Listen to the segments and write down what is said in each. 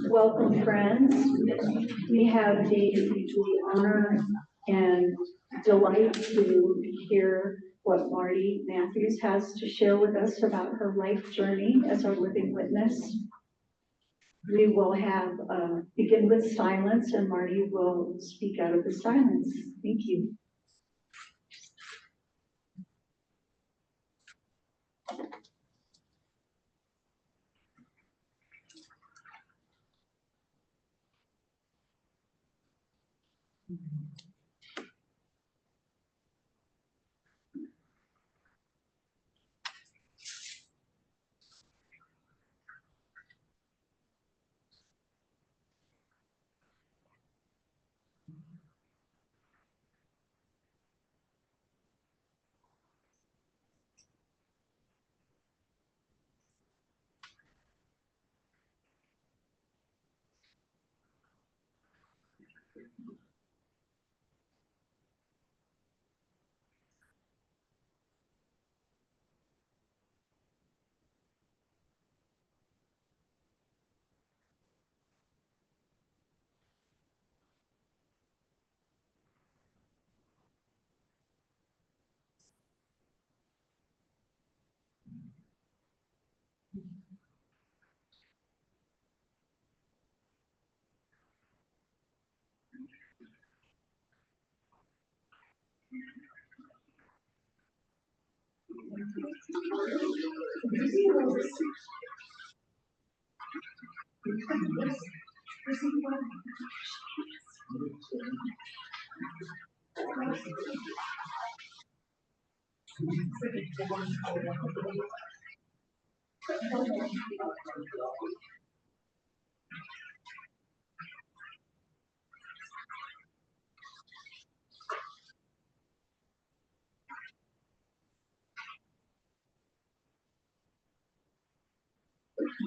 Welcome, friends. We have the honor and delight to hear what Marti Matthews has to share with us about her life journey as our living witness. We will have begin with silence, and Marti will speak out of the silence. Thank you.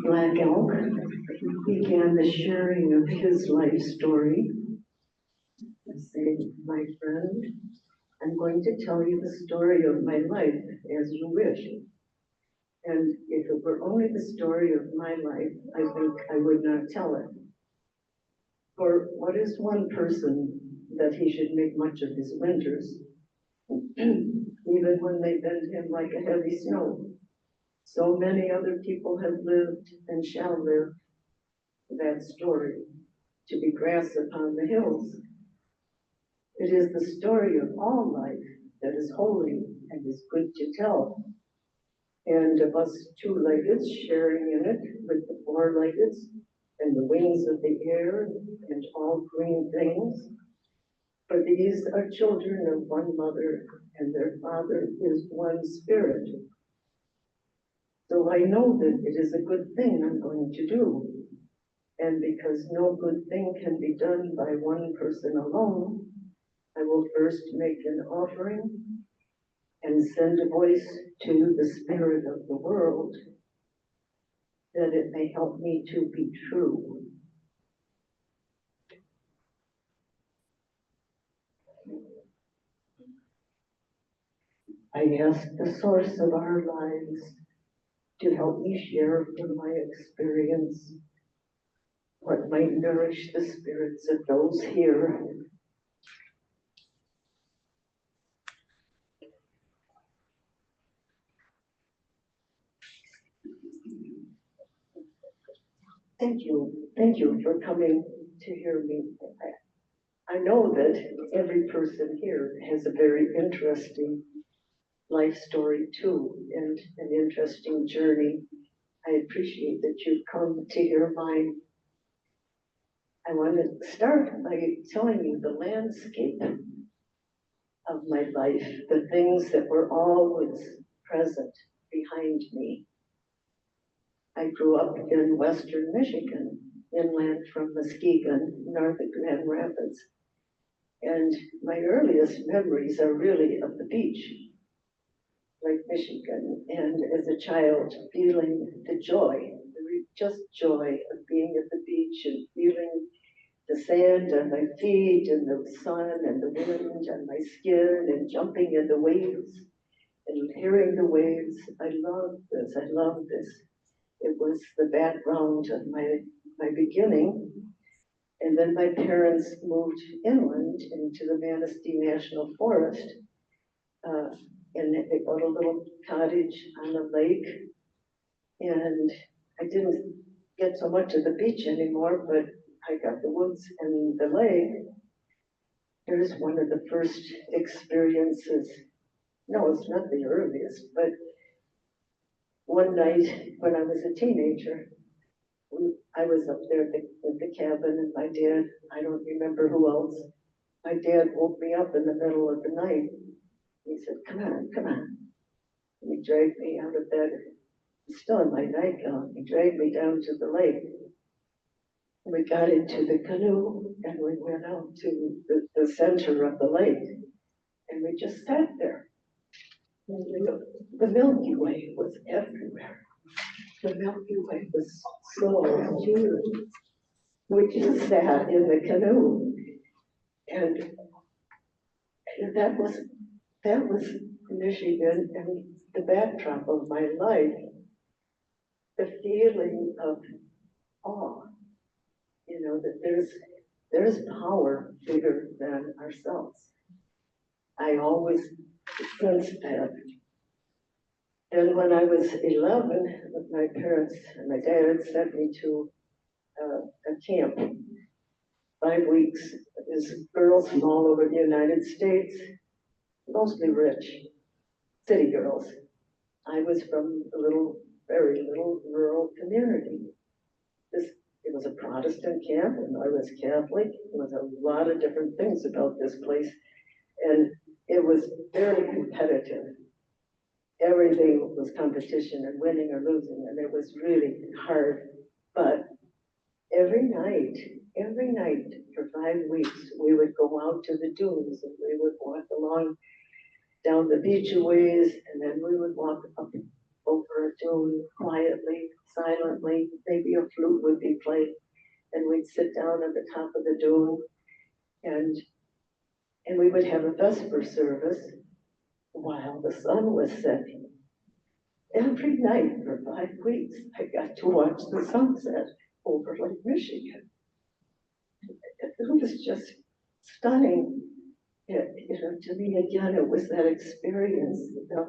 Black Elk began the sharing of his life story. I say, my friend, I'm going to tell you the story of my life as you wish. And if it were only the story of my life, I think I would not tell it. For what is one person that he should make much of his winters, even when they bend him like a heavy snow? So many other people have lived and shall live that story, to be grass upon the hills. It is the story of all life that is holy and is good to tell. And of us two-leggeds sharing in it with the four-leggeds and the wings of the air and all green things. For these are children of one mother, and their father is one spirit. So I know that it is a good thing I'm going to do. And because no good thing can be done by one person alone, I will first make an offering and send a voice to the spirit of the world, that it may help me to be true. I ask the source of our lives to help me share from my experience what might nourish the spirits of those here. Thank you for coming to hear me. I know that every person here has a very interesting life story too, and an interesting journey. I appreciate that you've come to hear mine. I want to start by telling you the landscape of my life, the things that were always present behind me. I grew up in Western Michigan, inland from Muskegon, north of Grand Rapids. And my earliest memories are really of the beach, Lake Michigan, and as a child, feeling the joy, just joy of being at the beach and feeling the sand on my feet and the sun and the wind on my skin and jumping in the waves and hearing the waves. I love this. It was the background of my my beginning. And then my parents moved inland into the Manistee National Forest. And they bought a little cottage on the lake. And I didn't get so much of the beach anymore, but I got the woods and the lake. Here's one of the first experiences. No, it's not the earliest, but one night when I was a teenager, I was up there at the cabin, and my dad, I don't remember who else, my dad woke me up in the middle of the night. He said, come on, come on. And he dragged me out of bed, still in my nightgown. He dragged me down to the lake. And we got into the canoe, and we went out to the center of the lake, and we just sat there. And the Milky Way was everywhere. The Milky Way was so huge. We just sat in the canoe, and that was Michigan, and the backdrop of my life, the feeling of awe, that there's power bigger than ourselves. I always sensed that. And when I was 11, my parents and my dad sent me to a camp, 5 weeks. There's girls from all over the United States, mostly rich, city girls. I was from a very little rural community. It was a Protestant camp, and I was Catholic. There was a lot of different things about this place, and it was very competitive. Everything was competition and winning or losing, and it was really hard. But every night for 5 weeks, we would go out to the dunes, and we would walk along down the beachways, and then we would walk up over a dune quietly, silently. Maybe a flute would be played, and we'd sit down at the top of the dune, and we would have a vesper service while the sun was setting. Every night for 5 weeks, I got to watch the sunset over Lake Michigan. It was just stunning. To me, again, it was that experience of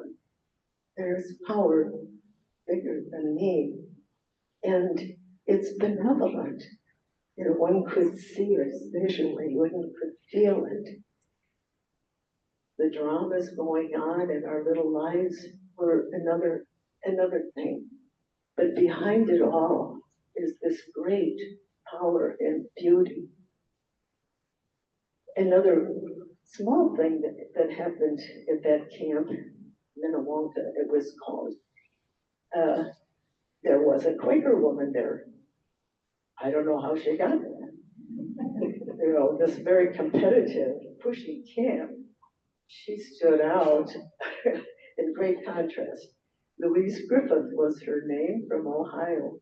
there's power bigger than me, and it's benevolent. One could see it visually, one could feel it. The dramas going on in our little lives were another thing. But behind it all is this great power and beauty. Another small thing that happened at that camp, Minnewanka, it was called, there was a Quaker woman there. I don't know how she got there. This very competitive, pushy camp. She stood out in great contrast. Louise Griffith was her name, from Ohio.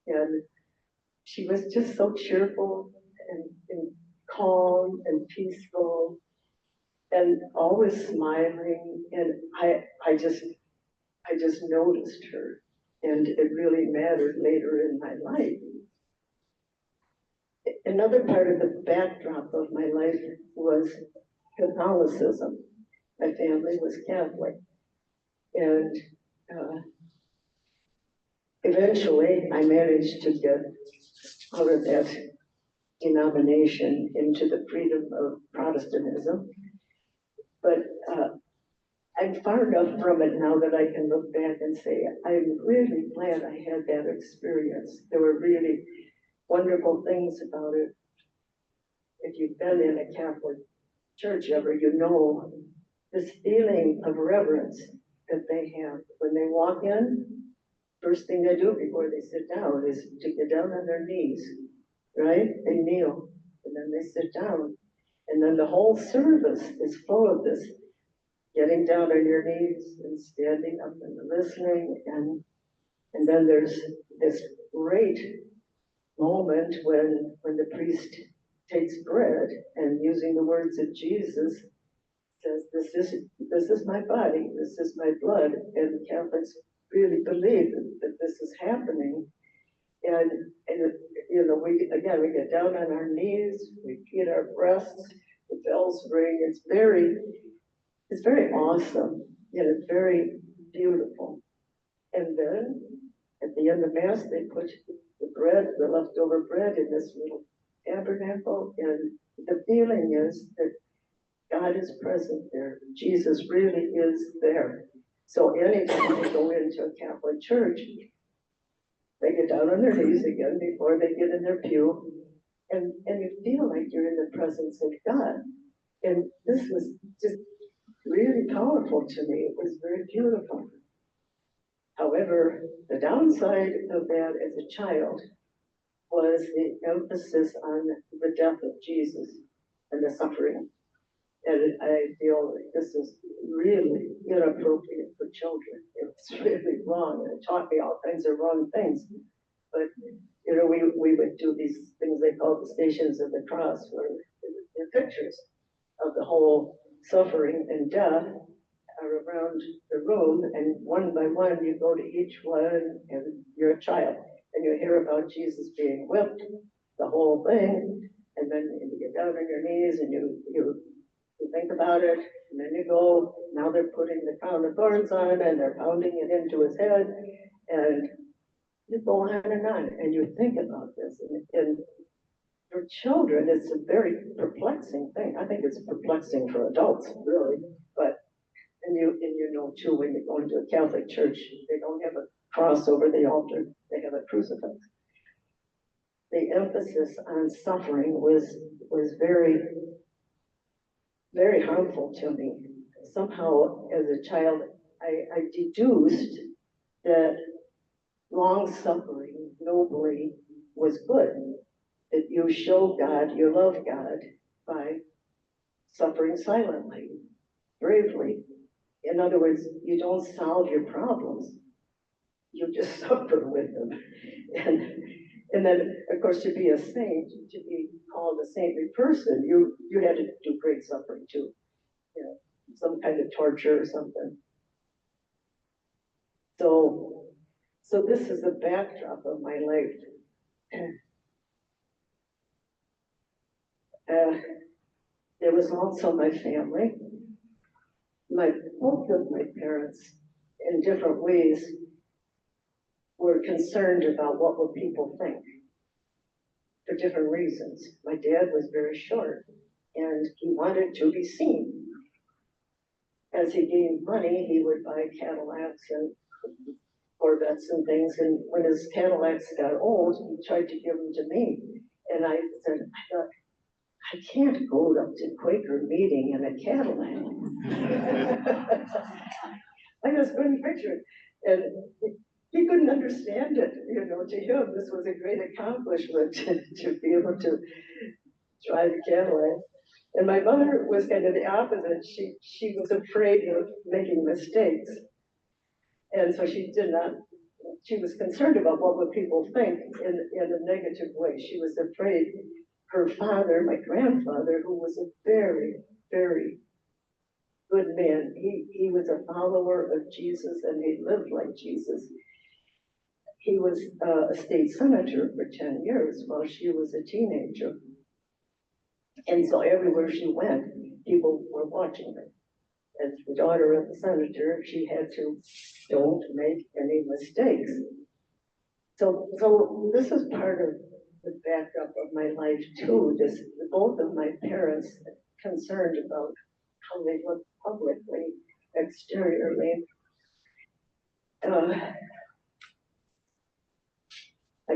And she was just so cheerful and calm and peaceful and always smiling. And I just noticed her. And it really mattered later in my life. Another part of the backdrop of my life was Catholicism. My family was Catholic. And eventually I managed to get out of that denomination into the freedom of Protestantism. But I'm far enough from it now that I can look back and say, I'm really glad I had that experience. There were really wonderful things about it. If you've been in a Catholic church ever, you know this feeling of reverence that they have. When they walk in, first thing they do before they sit down is to get down on their knees, right? They kneel, and then they sit down. And then the whole service is full of this getting down on your knees and standing up and listening. And then there's this great moment when the priest takes bread and, using the words of Jesus, says, this is my body, this is my blood. And Catholics really believe that this is happening. And again, we get down on our knees, we beat our breasts, the bells ring. It's very awesome, and it's very beautiful. And then at the end of Mass, they put the leftover bread in this little tabernacle, and the feeling is that God is present there. Jesus really is there. So anytime they go into a Catholic church, they get down on their knees again before they get in their pew, and you feel like you're in the presence of God. And this was just really powerful to me. It was very beautiful. However, the downside of that as a child was the emphasis on the death of Jesus and the suffering. And I feel like this is really inappropriate for children. It's really wrong, and it taught me all kinds of wrong things. But, we would do these things they call the Stations of the Cross, where the pictures of the whole suffering and death are around the room, and one by one you go to each one, and you're a child, and you hear about Jesus being whipped, the whole thing, and then you get down on your knees and you think about it, and then you go, now they're putting the crown of thorns on, and they're pounding it into his head, and you go on, and you think about this, and for children, it's a very perplexing thing. I think it's perplexing for adults, really, but and you know too, when you go into a Catholic church, they don't have a cross over the altar; they have a crucifix. The emphasis on suffering was very, very harmful to me. Somehow, as a child, I deduced that long suffering nobly was good. That you show God, you love God by suffering silently, bravely. In other words, you don't solve your problems, you just suffer with them. And then, of course, to be a saint, to be called a saintly person, you had to do great suffering too, some kind of torture or something. So this is the backdrop of my life. There was also my family. Both of my parents, in different ways, were concerned about what would people think for different reasons. My dad was very short, and he wanted to be seen. As he gained money, he would buy Cadillacs and Corvettes and things, and when his Cadillacs got old, he tried to give them to me. And I said, I can't go up to Quaker meeting in a Cadillac. I just couldn't picture it. And he couldn't understand it. To him, this was a great accomplishment to be able to drive a Cadillac. And my mother was kind of the opposite. She was afraid of making mistakes. And so she was concerned about what would people think in a negative way. She was afraid her father, my grandfather, who was a very, very good man, he was a follower of Jesus, and he lived like Jesus. He was a state senator for 10 years while she was a teenager. And so everywhere she went, people were watching her. As the daughter of the senator, she had to don't make any mistakes. So this is part of the backdrop of my life too. Both of my parents concerned about how they looked publicly, exteriorly. I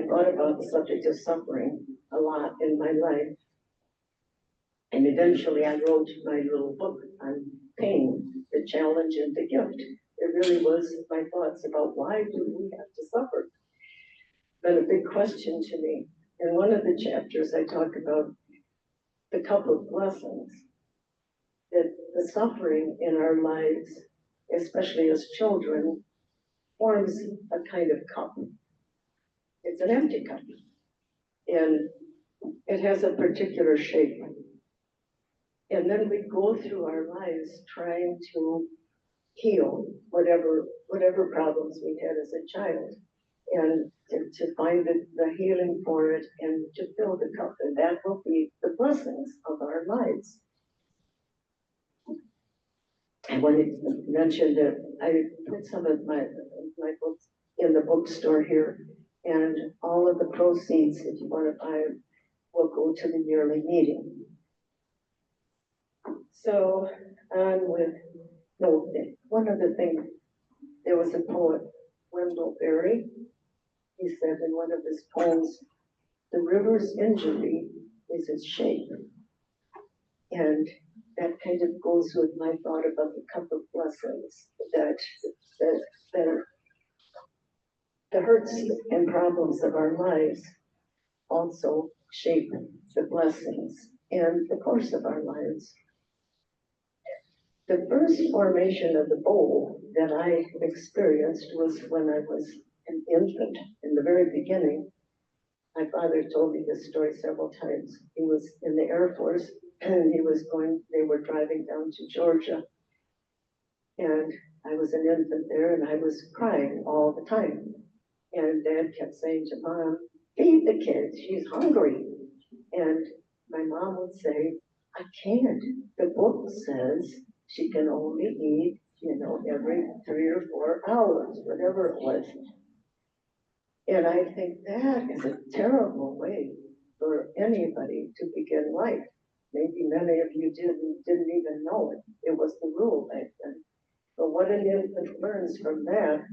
thought about the subject of suffering a lot in my life. And eventually I wrote my little book on pain, the challenge and the gift. It really was my thoughts about why do we have to suffer? Been a big question to me. In one of the chapters I talk about the cup of blessings, that the suffering in our lives, especially as children, forms a kind of cup. It's an empty cup. And it has a particular shape. And then we go through our lives trying to heal whatever problems we had as a child. And to find the healing for it and to fill the cup, and that will be the blessings of our lives. And when you mentioned that, I put some of my books in the bookstore here, and all of the proceeds, if you want to buy them, will go to the yearly meeting. So, one other thing, there was a poet, Wendell Berry. He said in one of his poems, "The river's injury is its shape." And that kind of goes with my thought about the cup of blessings, that the hurts and problems of our lives also shape the blessings and the course of our lives. The first formation of the bowl that I experienced was when I was an infant. In the very beginning, my father told me this story several times. He was in the Air Force and they were driving down to Georgia. And I was an infant there and I was crying all the time. And Dad kept saying to Mom, "Feed the kid, she's hungry." And my mom would say, "I can't. The book says she can only eat, every 3 or 4 hours," whatever it was. And I think that is a terrible way for anybody to begin life. Maybe many of you didn't even know it. It was the rule back then. But what an infant learns from that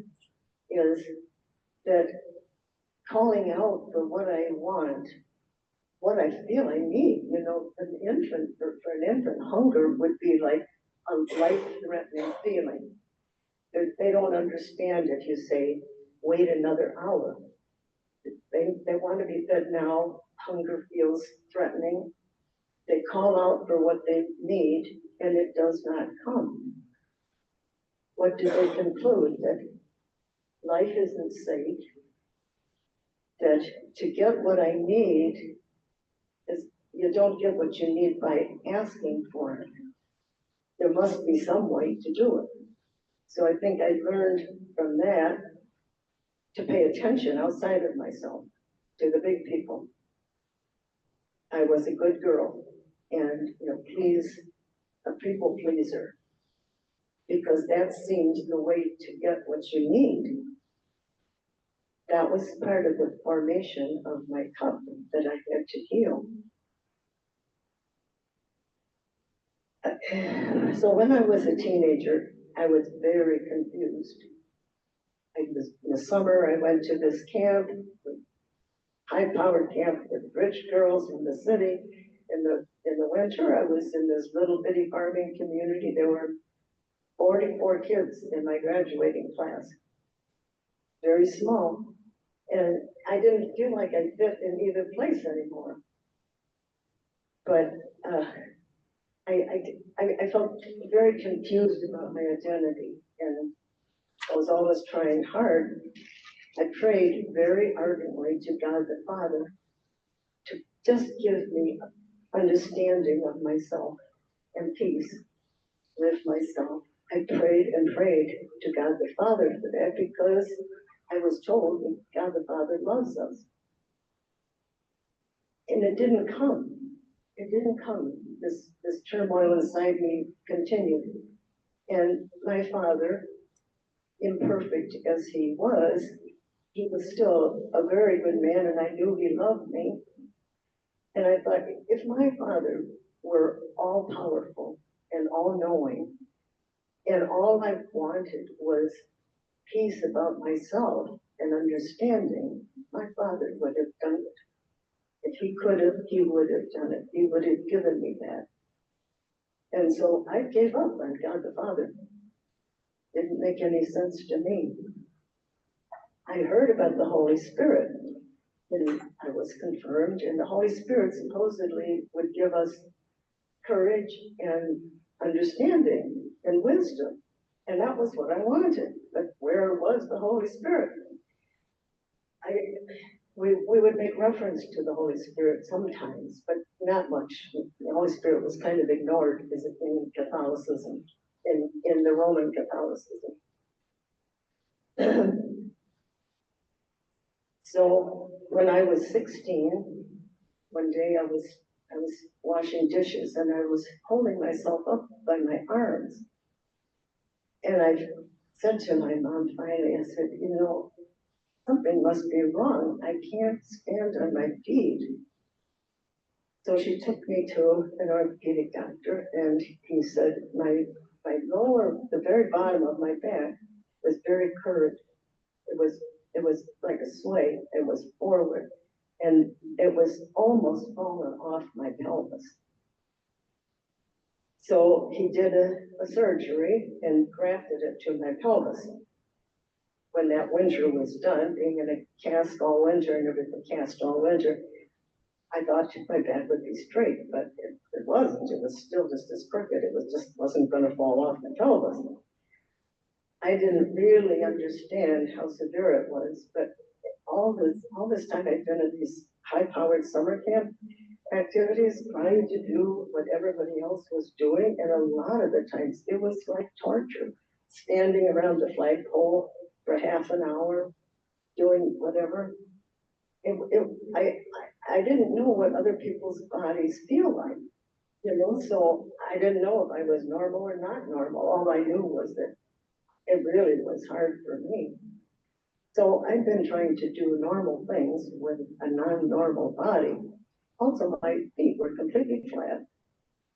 is that calling out for what I want, what I feel I need, for an infant, hunger would be like a life-threatening feeling. They don't understand if you say, "Wait another hour." They want to be fed now. Hunger feels threatening. They call out for what they need, and it does not come. What do they conclude? That life isn't safe, that to get what I need is, you don't get what you need by asking for it. There must be some way to do it. So I think I learned from that to pay attention outside of myself to the big people. I was a good girl and, a people pleaser, because that seemed the way to get what you need. That was part of the formation of my cup that I had to heal. So when I was a teenager, I was very confused. In the summer, I went to this camp, high-powered camp with rich girls in the city. In the winter, I was in this little bitty farming community. There were 44 kids in my graduating class, very small. And I didn't feel like I fit in either place anymore. But I felt very confused about my identity, and I was always trying hard. I prayed very ardently to God the Father to just give me understanding of myself and peace with myself. I prayed and prayed to God the Father for that, because I was told that God the Father loves us. And it didn't come. It didn't come. This turmoil inside me continued. And my father, imperfect as he was still a very good man, and I knew he loved me. And I thought, if my father were all powerful and all knowing, and all I wanted was peace about myself and understanding, my father would have done it. If he could have, he would have done it. He would have given me that. And so I gave up on God the Father. Didn't make any sense to me. I heard about the Holy Spirit, and I was confirmed, and the Holy Spirit supposedly would give us courage and understanding and wisdom. And that was what I wanted. But where was the Holy Spirit? We would make reference to the Holy Spirit sometimes, but not much. The Holy Spirit was kind of ignored in Catholicism, in the Roman Catholicism. So when I was 16, one day I was washing dishes and I was holding myself up by my arms. And I said to my mom finally, I said, you know, something must be wrong. I can't stand on my feet. So she took me to an orthopedic doctor and he said my lower, the very bottom of my back was very curved. It was like a sway. It was forward and it was almost falling off my pelvis. So he did a surgery and grafted it to my pelvis. When that winter was done, being in a cast all winter and everything cast all winter, I thought my back would be straight, but it wasn't. It was still just as crooked. It was just wasn't going to fall off my pelvis. I didn't really understand how severe it was, but all this time I'd been at these high-powered summer camp activities, trying to do what everybody else was doing, and a lot of the times it was like torture, standing around the flagpole for half an hour, doing whatever. I didn't know what other people's bodies feel like, you know, so I didn't know if I was normal or not normal. All I knew was that it really was hard for me. So I've been trying to do normal things with a non-normal body. Also, my feet were completely flat.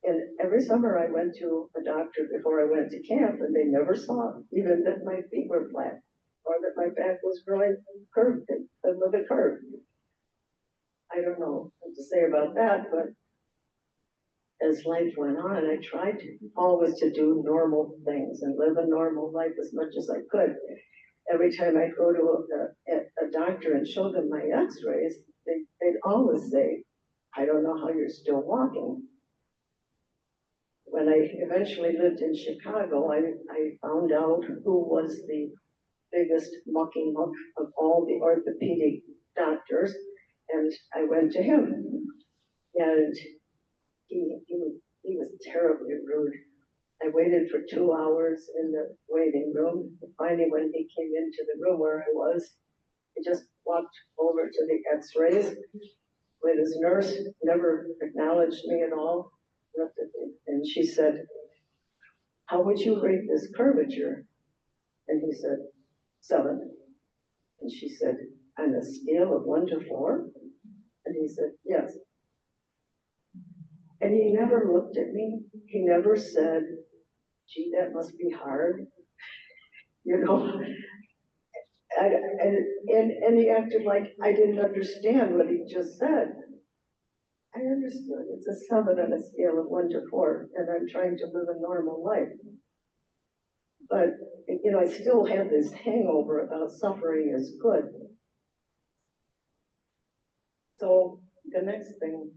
And every summer I went to a doctor before I went to camp, and they never saw even that my feet were flat or that my back was growing curved, with a curve. I don't know what to say about that, but as life went on, I tried always to do normal things and live a normal life as much as I could. Every time I go to a doctor and show them my x-rays, they'd always say, I don't know how you're still walking. When I eventually lived in Chicago, I found out who was the biggest mucky muck of all the orthopedic doctors, and I went to him. And he was terribly rude. I waited for 2 hours in the waiting room. Finally, when he came into the room where I was, he just walked over to the x-rays with his nurse, never acknowledged me at all. And she said, how would you rate this curvature? And he said, 7. And she said, on a scale of 1 to 4? And he said, yes. And he never looked at me. He never said, gee, that must be hard. You know, and he acted like I didn't understand what he just said. I understood. It's a 7 on a scale of 1 to 4, and I'm trying to live a normal life. But, you know, I still have this hangover about suffering is good. So the next thing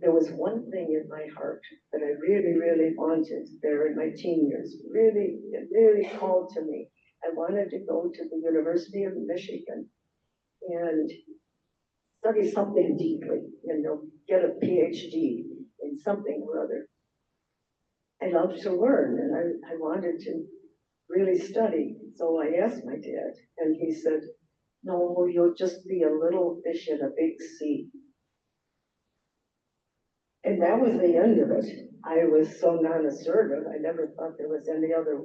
there was one thing in my heart that I really, really wanted there in my teen years. It really called to me. I wanted to go to the University of Michigan and study something deeply, you know, get a PhD in something or other. I loved to learn and I wanted to really study. So I asked my dad and he said, no, you'll just be a little fish in a big sea. And that was the end of it. I was so non-assertive, I never thought there was any other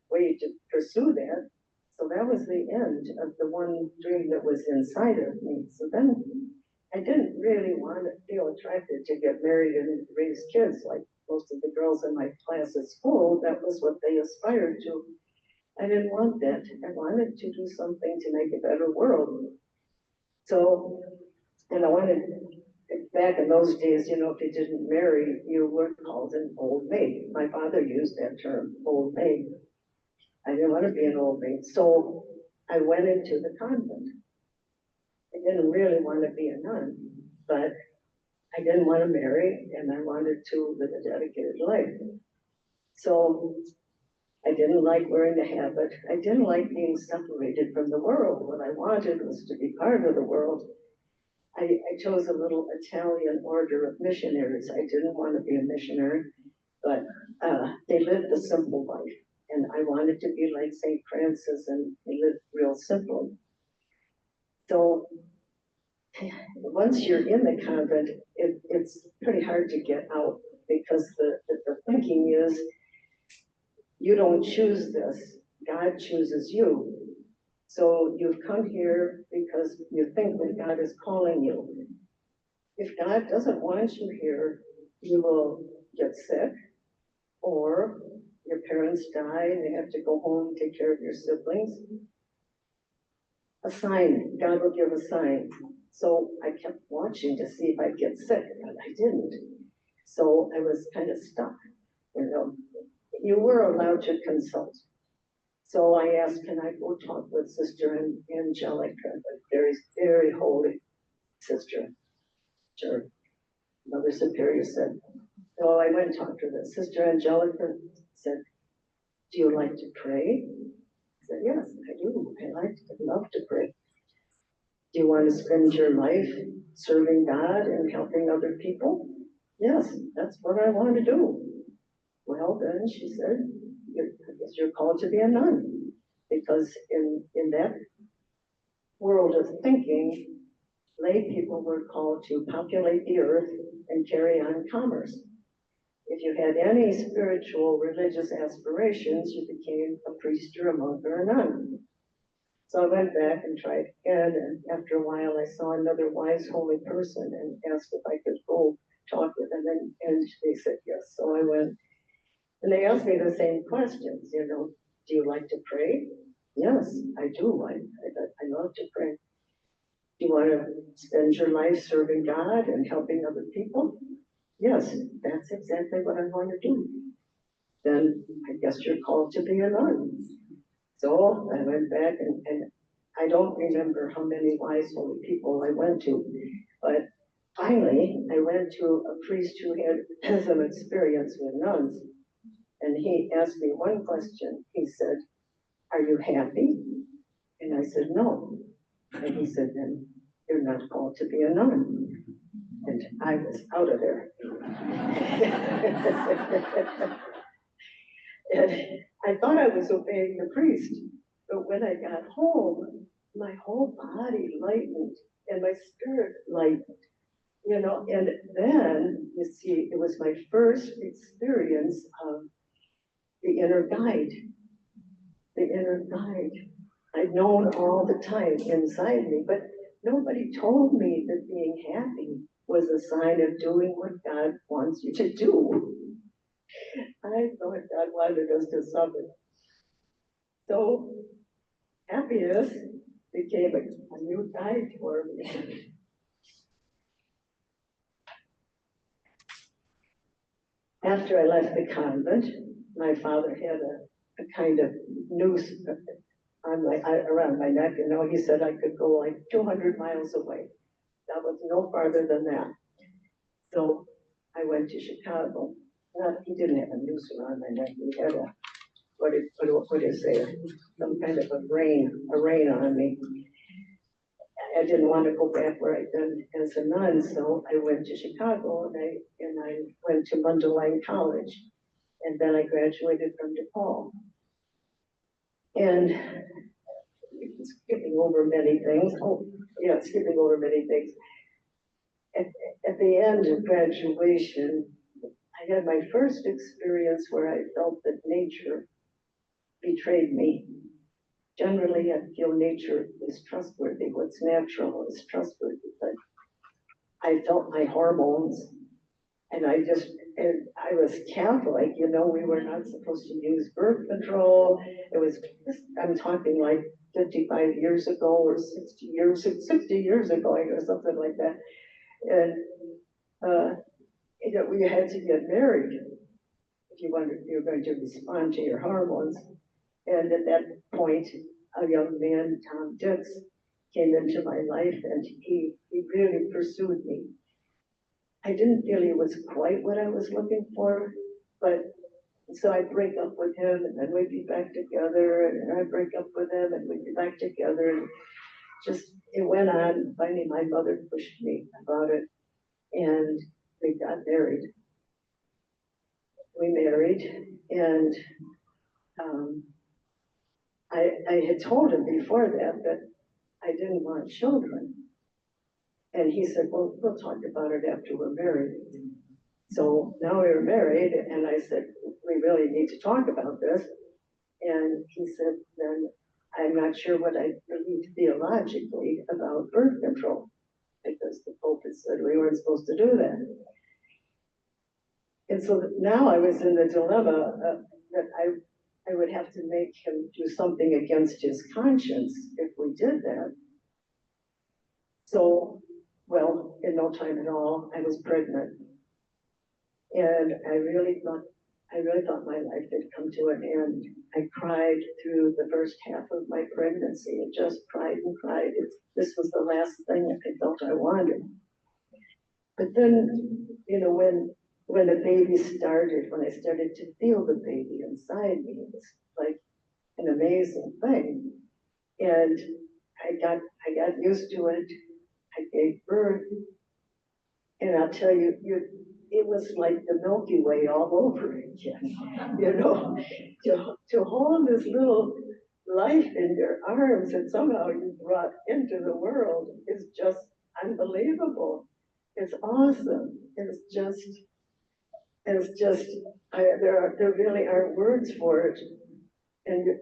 way to pursue that. So that was the end of the one dream that was inside of me. So then I didn't really want to feel attracted to get married and raise kids like most of the girls in my class at school. That was what they aspired to. I didn't want that. I wanted to do something to make a better world. So, and I wanted, back in those days, you know, if you didn't marry, you were called an old maid. My father used that term, old maid. I didn't want to be an old maid. So I went into the convent. I didn't really want to be a nun, but I didn't want to marry and I wanted to live a dedicated life. So I didn't like wearing the habit. I didn't like being separated from the world. What I wanted was to be part of the world. I chose a little Italian order of missionaries. I didn't want to be a missionary, but they lived a simple life. And I wanted to be like St. Francis, and they lived real simply. So once you're in the convent, it's pretty hard to get out because the thinking is you don't choose this, God chooses you. So you've come here because you think that God is calling you. If God doesn't want you here, you will get sick, or your parents die and they have to go home and take care of your siblings. A sign, God will give a sign. So I kept watching to see if I'd get sick, but I didn't. So I was kind of stuck, you know. You were allowed to consult. So I asked, can I go talk with Sister Angelica, a very, very holy sister? Sure. Mother Superior said, so I went and talked to her. Sister Angelica said, do you like to pray? I said, yes, I do. I'd love to pray. Do you want to spend your life serving God and helping other people? Yes, that's what I want to do. Well, then she said, I guess you're called to be a nun. Because in that world of thinking, lay people were called to populate the earth and carry on commerce. If you had any spiritual religious aspirations, you became a priest or a monk or a nun. So I went back and tried again, and after a while I saw another wise, holy person and asked if I could go talk with them, and they said yes. So I went, and they asked me the same questions, you know, do you like to pray? Yes, I do. I love to pray. Do you want to spend your life serving God and helping other people? Yes, that's exactly what I want to do. Then I guess you're called to be a nun. So I went back and I don't remember how many wise holy people I went to, but finally I went to a priest who had some experience with nuns, and he asked me one question. He said, are you happy? And I said, no. And he said, then you're not called to be a nun. And I was out of there. And I thought I was obeying the priest, but when I got home, my whole body lightened and my spirit lightened, you know. And then, you see, it was my first experience of the inner guide. The inner guide. I'd known all the time inside me, but nobody told me that being happy was a sign of doing what God wants you to do. I thought God wanted us to suffer. So happiness became a new guide for me. After I left the convent, my father had a kind of noose on around my neck. You know, he said I could go like 200 miles away. That was no farther than that. So I went to Chicago. He didn't have a noose around my neck. He had a, what do you say, some kind of a rein on me. I didn't want to go back where I'd been as a nun, so I went to Chicago and I went to Mundelein College, and then I graduated from DePaul. And skipping over many things. Skipping over many things. At the end of graduation, I had my first experience where I felt that nature betrayed me. Generally, I feel nature is trustworthy. What's natural is trustworthy. But I felt my hormones, and I was Catholic, you know, we were not supposed to use birth control. It was, I'm talking like 55 years ago or 60 years ago, or something like that. And, we had to get married if you were going to respond to your hormones. And at that point, a young man, Tom Dix, came into my life, and he really pursued me. I didn't feel he was quite what I was looking for, but so I'd break up with him, and then we'd be back together, and I'd break up with him, and we'd be back together, and just, it went on. Finally, my mother pushed me about it, and we got married. We married, and I had told him before that I didn't want children. And he said, well, we'll talk about it after we're married. So now we were married, and I said, we really need to talk about this. And he said, then I'm not sure what I believe theologically about birth control, because the Pope had said we weren't supposed to do that. And so now I was in the dilemma that I would have to make him do something against his conscience if we did that. So, well, in no time at all, I was pregnant. And I really thought my life had come to an end. I cried through the first half of my pregnancy and just cried and cried. This was the last thing I felt I wanted. But then, you know, when the baby started, when I started to feel the baby inside me, it was like an amazing thing. And I got used to it. I gave birth. And I'll tell you, it was like the Milky Way all over again. You know, to hold this little life in your arms that somehow you brought into the world is just unbelievable. It's awesome. There really aren't words for it. And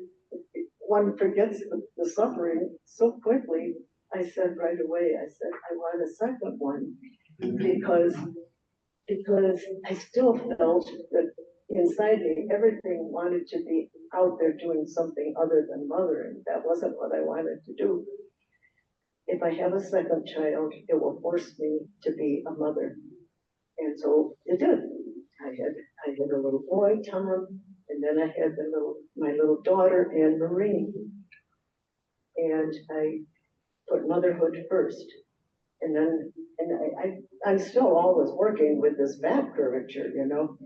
one forgets the suffering so quickly. I said right away, I want a second one because I still felt that inside me, everything wanted to be out there doing something other than mothering. That wasn't what I wanted to do. If I have a second child, it will force me to be a mother. And so it did. I had a little boy, Tom, and then I had my little daughter, Anne Marie. And I put motherhood first. And I'm still always working with this back curvature, you know.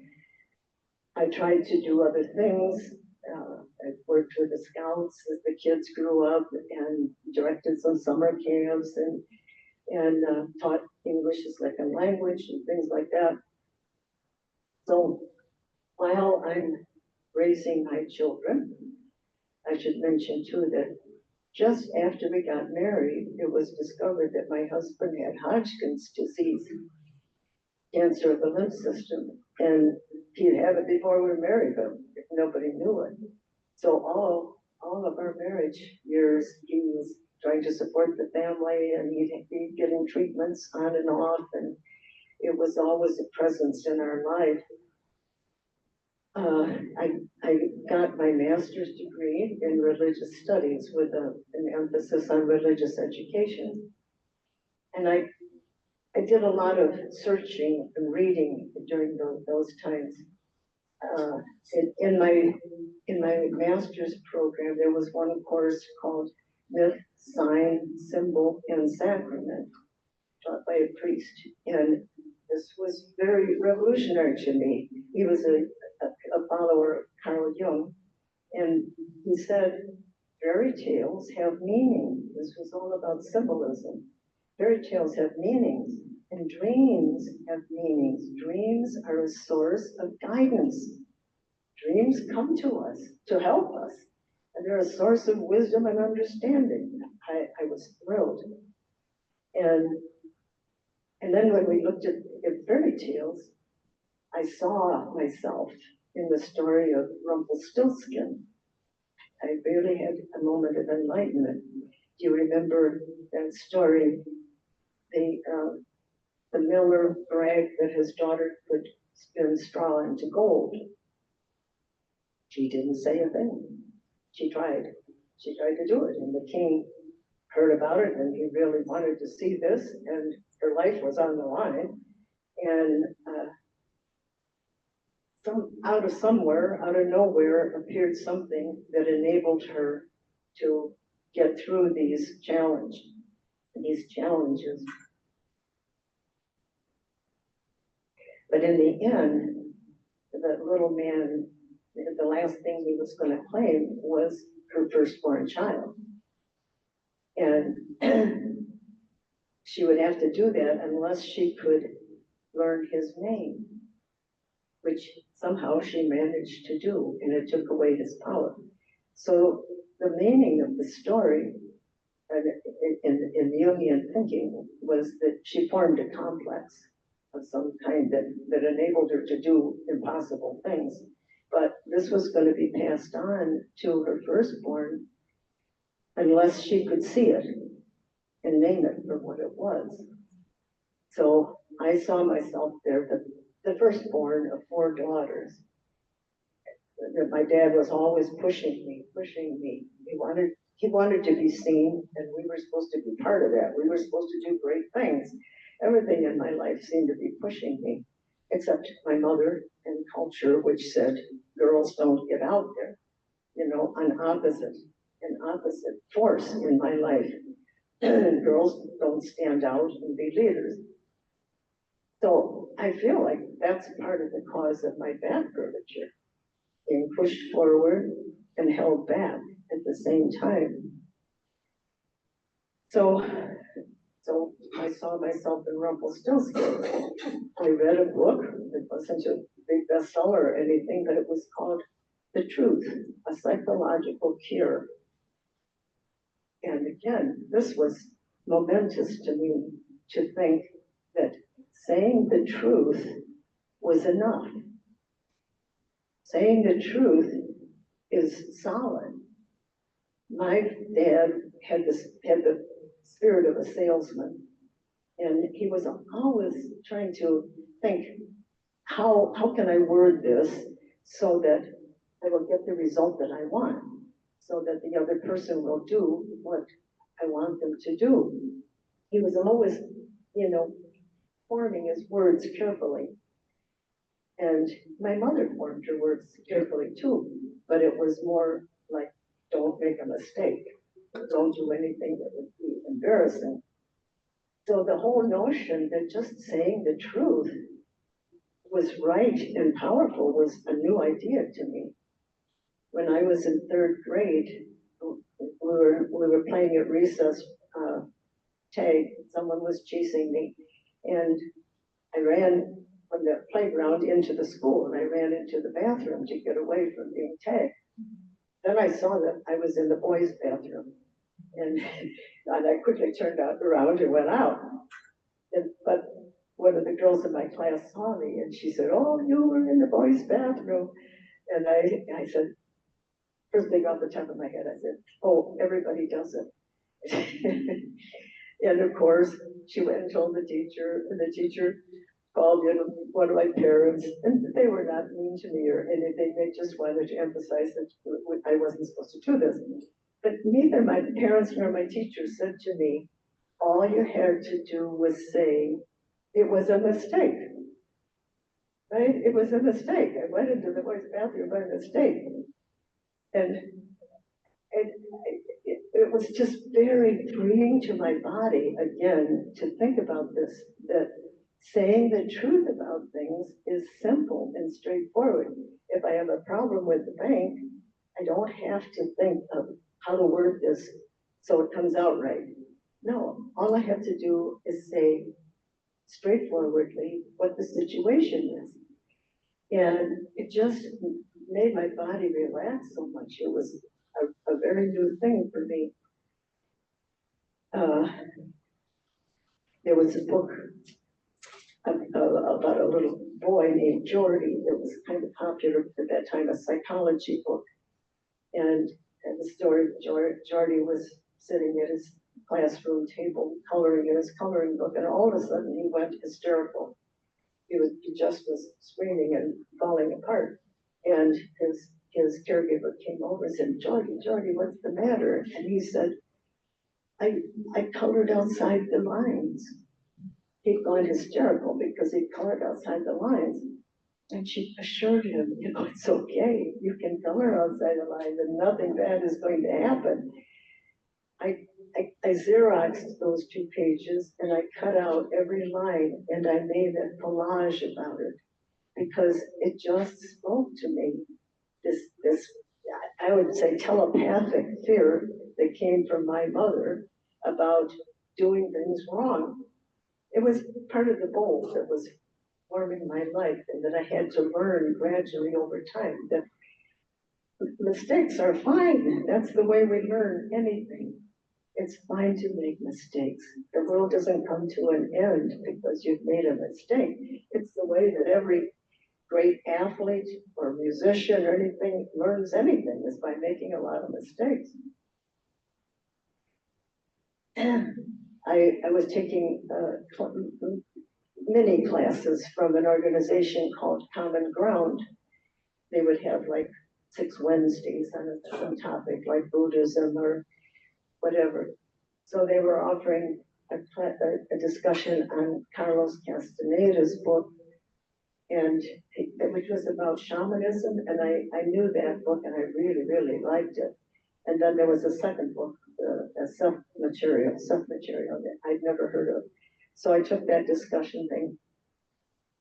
I tried to do other things. I worked with the Scouts as the kids grew up and directed some summer camps and taught English as second language and things like that. So while I'm raising my children, I should mention too that just after we got married, it was discovered that my husband had Hodgkin's disease, cancer of the lymph system, and he'd had it before we were married, but nobody knew it. So all of our marriage years, he was trying to support the family, and he'd be getting treatments on and off, and it was always a presence in our life. I got my master's degree in religious studies with an emphasis on religious education. And I did a lot of searching and reading during those times. In my master's program, there was one course called Myth, Sign, Symbol, and Sacrament, taught by a priest. And this was very revolutionary to me. He was a follower of Carl Jung, and he said, fairy tales have meaning. This was all about symbolism. Fairy tales have meanings, and dreams have meanings. Dreams are a source of guidance. Dreams come to us to help us, and they're a source of wisdom and understanding. I was thrilled. And then when we looked at fairy tales, I saw myself in the story of Rumpelstiltskin. I really had a moment of enlightenment. Do you remember that story? The miller bragged that his daughter could spin straw into gold. She didn't say a thing. She tried. She tried to do it, and the king heard about it, and he really wanted to see this, and her life was on the line. And out of somewhere, out of nowhere, appeared something that enabled her to get through these challenges. But in the end, the little man, the last thing he was going to claim was her firstborn child. And she would have to do that unless she could learn his name, which somehow she managed to do, and it took away his power. So the meaning of the story in Jungian thinking was that she formed a complex of some kind that enabled her to do impossible things. But this was going to be passed on to her firstborn unless she could see it and name it for what it was. So I saw myself there, the firstborn of 4 daughters. That my dad was always pushing me. He wanted to be seen, and we were supposed to be part of that. We were supposed to do great things. Everything in my life seemed to be pushing me, except my mother and culture, which said, girls don't get out there. You know, an opposite force in my life. Girls don't stand out and be leaders. So I feel like that's part of the cause of my back curvature, being pushed forward and held back at the same time. So I saw myself in Rumpelstiltskin. I read a book. It wasn't a big bestseller or anything, but it was called The Truth, a Psychological Cure. And again, this was momentous to me, to think that saying the truth was enough. Saying the truth is solid. My dad had the spirit of a salesman, and he was always trying to think, how can I word this so that I will get the result that I want, so that the other person will do what I want them to do. He was always, forming his words carefully. And my mother formed her words carefully too, but it was more like, don't make a mistake. Don't do anything that would be embarrassing. So the whole notion that just saying the truth was right and powerful was a new idea to me. When I was in 3rd grade, we were playing at recess tag. Someone was chasing me, and I ran from the playground into the school, and I ran into the bathroom to get away from being tagged. Then I saw that I was in the boys' bathroom, and I quickly turned around and went out. But one of the girls in my class saw me, and she said, "Oh, you were in the boys' bathroom." And I said, first thing off the top of my head, I said, "Oh, everybody does it." And of course, she went and told the teacher, and the teacher called in one of my parents, and they were not mean to me or anything. They just wanted to emphasize that I wasn't supposed to do this. But neither my parents nor my teacher said to me, all you had to do was say, it was a mistake. Right? It was a mistake. I went into the boys' bathroom by mistake. And it was just very freeing to my body, again, to think about this, that saying the truth about things is simple and straightforward. If I have a problem with the bank, I don't have to think of how to word this so it comes out right. No, all I have to do is say straightforwardly what the situation is. And it just made my body relax so much. It was a very new thing for me. There was a book about a little boy named Jordy that was kind of popular at that time, a psychology book. And the story, Jordy was sitting at his classroom table coloring in his coloring book, and all of a sudden he went hysterical. He just was screaming and falling apart. And his caregiver came over and said, Jordy, what's the matter? And he said, I colored outside the lines. He'd gone hysterical because he colored outside the lines. And she assured him, it's okay. You can color outside the lines and nothing bad is going to happen. I Xeroxed those 2 pages and I cut out every line and I made a collage about it because it just spoke to me. This, I would say, telepathic fear that came from my mother about doing things wrong. It was part of the bowl that was forming my life and that I had to learn gradually over time that mistakes are fine. That's the way we learn anything. it's fine to make mistakes. The world doesn't come to an end because you've made a mistake. It's the way that every great athlete or musician or anything learns anything is by making a lot of mistakes. I was taking mini classes from an organization called Common Ground. They would have like 6 Wednesdays on some topic like Buddhism or whatever. So they were offering a discussion on Carlos Castaneda's book, and which was about shamanism, and I knew that book and I really, really liked it. And then there was a second book, a self-material that I'd never heard of. So I took that discussion thing,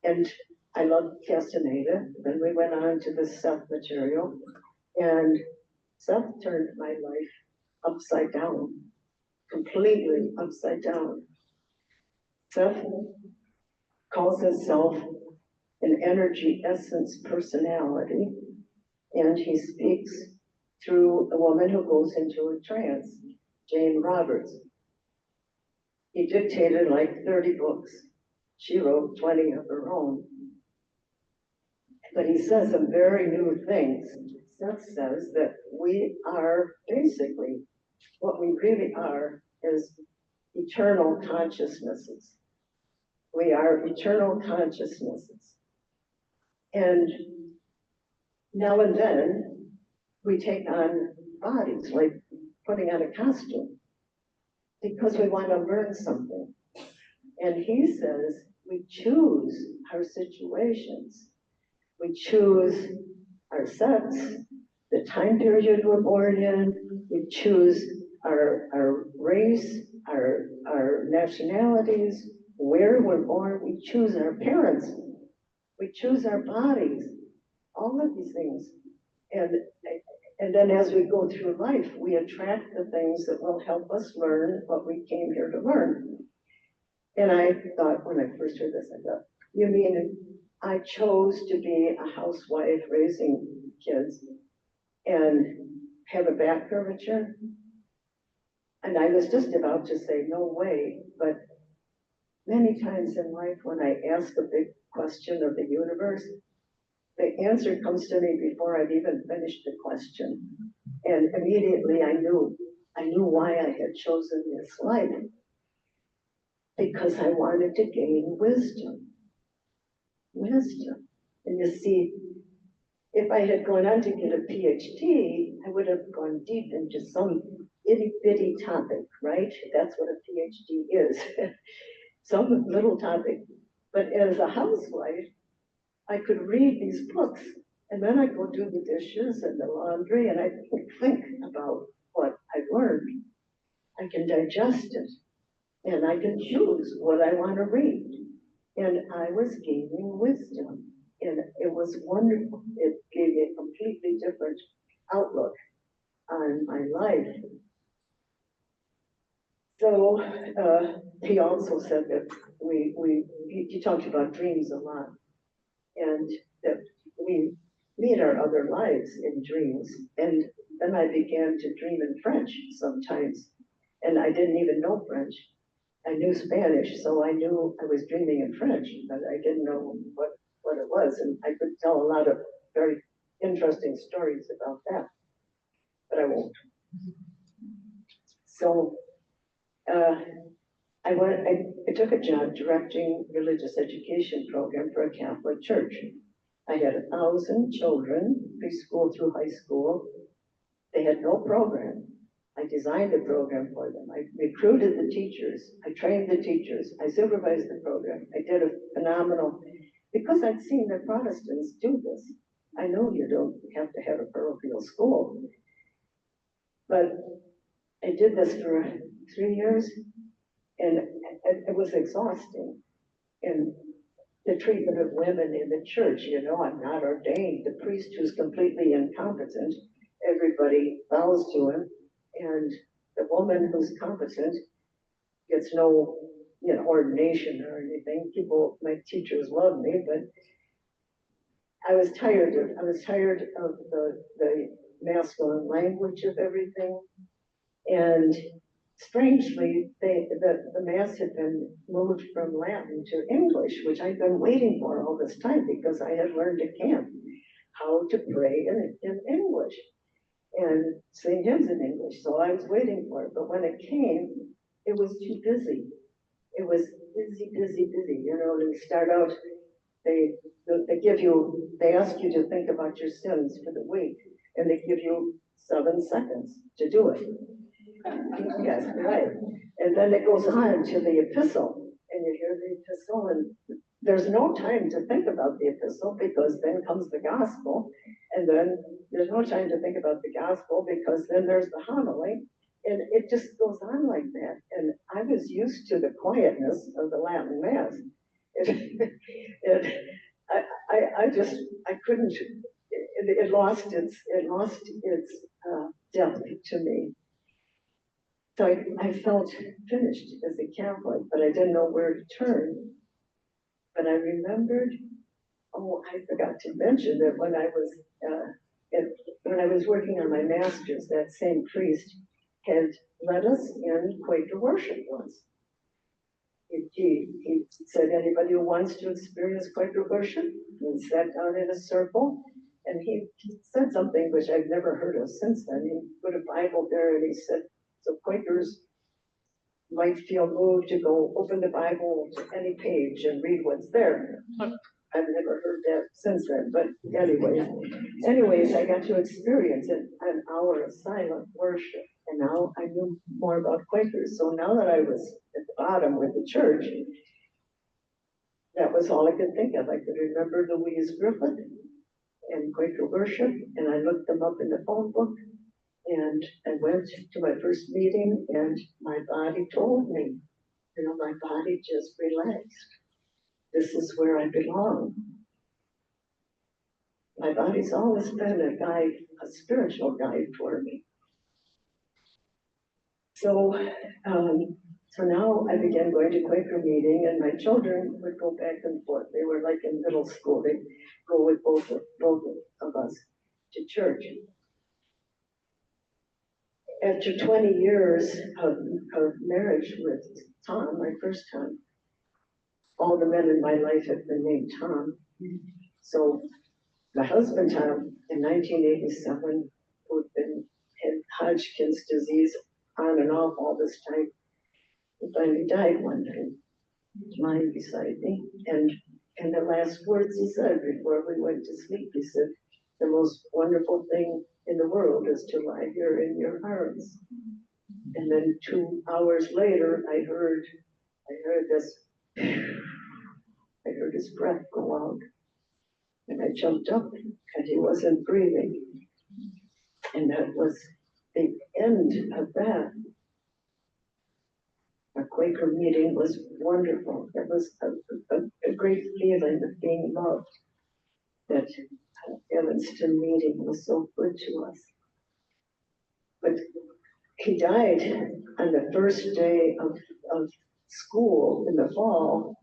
and I loved Castaneda. Then we went on to the self-material, and self turned my life upside down, completely upside down. Self calls itself an energy essence personality, and he speaks through a woman who goes into a trance, Jane Roberts. He dictated like 30 books. She wrote 20 of her own. But he says some very new things. Seth says that we are basically, what we really are is eternal consciousnesses. We are eternal consciousnesses. And now and then, we take on bodies, like putting on a costume, because we want to learn something. And he says we choose our situations. We choose our sex, the time period we're born in. We choose our race, our nationalities, where we're born. We choose our parents. We choose our bodies, all of these things. And then as we go through life, we attract the things that will help us learn what we came here to learn. And I thought, when I first heard this, I thought, you mean I chose to be a housewife raising kids and have a back curvature? And I was just about to say, no way, but many times in life when I ask a big question of the universe, the answer comes to me before I've even finished the question. And immediately I knew why I had chosen this life. Because I wanted to gain wisdom. Wisdom. And you see, if I had gone on to get a PhD, I would have gone deep into some itty bitty topic, right? That's what a PhD is. Some little topic. But as a housewife, I could read these books, and then I go do the dishes and the laundry, and I think about what I've learned. I can digest it, and I can choose what I want to read. And I was gaining wisdom, and it was wonderful. It gave me a completely different outlook on my life. So he also said that he talked about dreams a lot, and that we meet our other lives in dreams. And then I began to dream in French sometimes, and I didn't even know French. I knew Spanish, so I knew I was dreaming in French, but I didn't know what it was. And I could tell a lot of very interesting stories about that, but I won't. So I took a job directing religious education program for a Catholic church. I had 1,000 children, preschool through high school. They had no program. I designed the program for them. I recruited the teachers. I trained the teachers. I supervised the program. I did a phenomenal, because I'd seen that Protestants do this. I know you don't have to have a parochial school, but I did this for 3 years, and it was exhausting. And the treatment of women in the church, I'm not ordained. The priest who's completely incompetent, everybody bows to him, and the woman who's competent gets no, ordination or anything. My teachers love me, but I was tired of the masculine language of everything. And strangely, the Mass had been moved from Latin to English, which I'd been waiting for all this time because I had learned at camp how to pray in English and sing hymns in English. So I was waiting for it. But when it came, it was too busy. It was busy, busy, busy. You know, they start out, they they ask you to think about your sins for the week, and they give you 7 seconds to do it. Yes, right. And then it goes on to the epistle, and you hear the epistle, and there's no time to think about the epistle because then comes the gospel, and then there's no time to think about the gospel because then there's the homily, and it just goes on like that. And I was used to the quietness of the Latin Mass. I couldn't, it lost its depth to me. So I felt finished as a Catholic, but I didn't know where to turn. But I remembered, oh, I forgot to mention that when I was working on my master's, that same priest had led us in Quaker worship once. He said, anybody who wants to experience Quaker worship, we sat down in a circle, and he said something which I've never heard of since then. He put a Bible there, and he said, so Quakers might feel moved to go open the Bible to any page and read what's there. I've never heard that since then, but anyways, I got to experience an hour of silent worship, and now I knew more about Quakers. So now that I was at the bottom with the church, that was all I could think of. I could remember Louise Griffith and Quaker worship, and I looked them up in the phone book, and I went to my first meeting, and my body told me, you know, my body just relaxed. This is where I belong. My body's always been a guide, a spiritual guide for me. So, so now I began going to Quaker meeting, and my children would go back and forth. They were like in middle school. They'd go with both of us to church. After 20 years of marriage with Tom, my first Tom, all the men in my life have been named Tom. So my husband, Tom, in 1987, who had Hodgkin's disease on and off all this time, he finally died one night, lying beside me. And the last words he said before we went to sleep, he said, the most wonderful thing in the world is to lie here in your arms. And then 2 hours later, I heard his breath go out. And I jumped up, and he wasn't breathing. And that was the end of that. Our Quaker meeting was wonderful. It was a great feeling of being loved. That Evanston meeting was so good to us. But he died on the first day of school in the fall.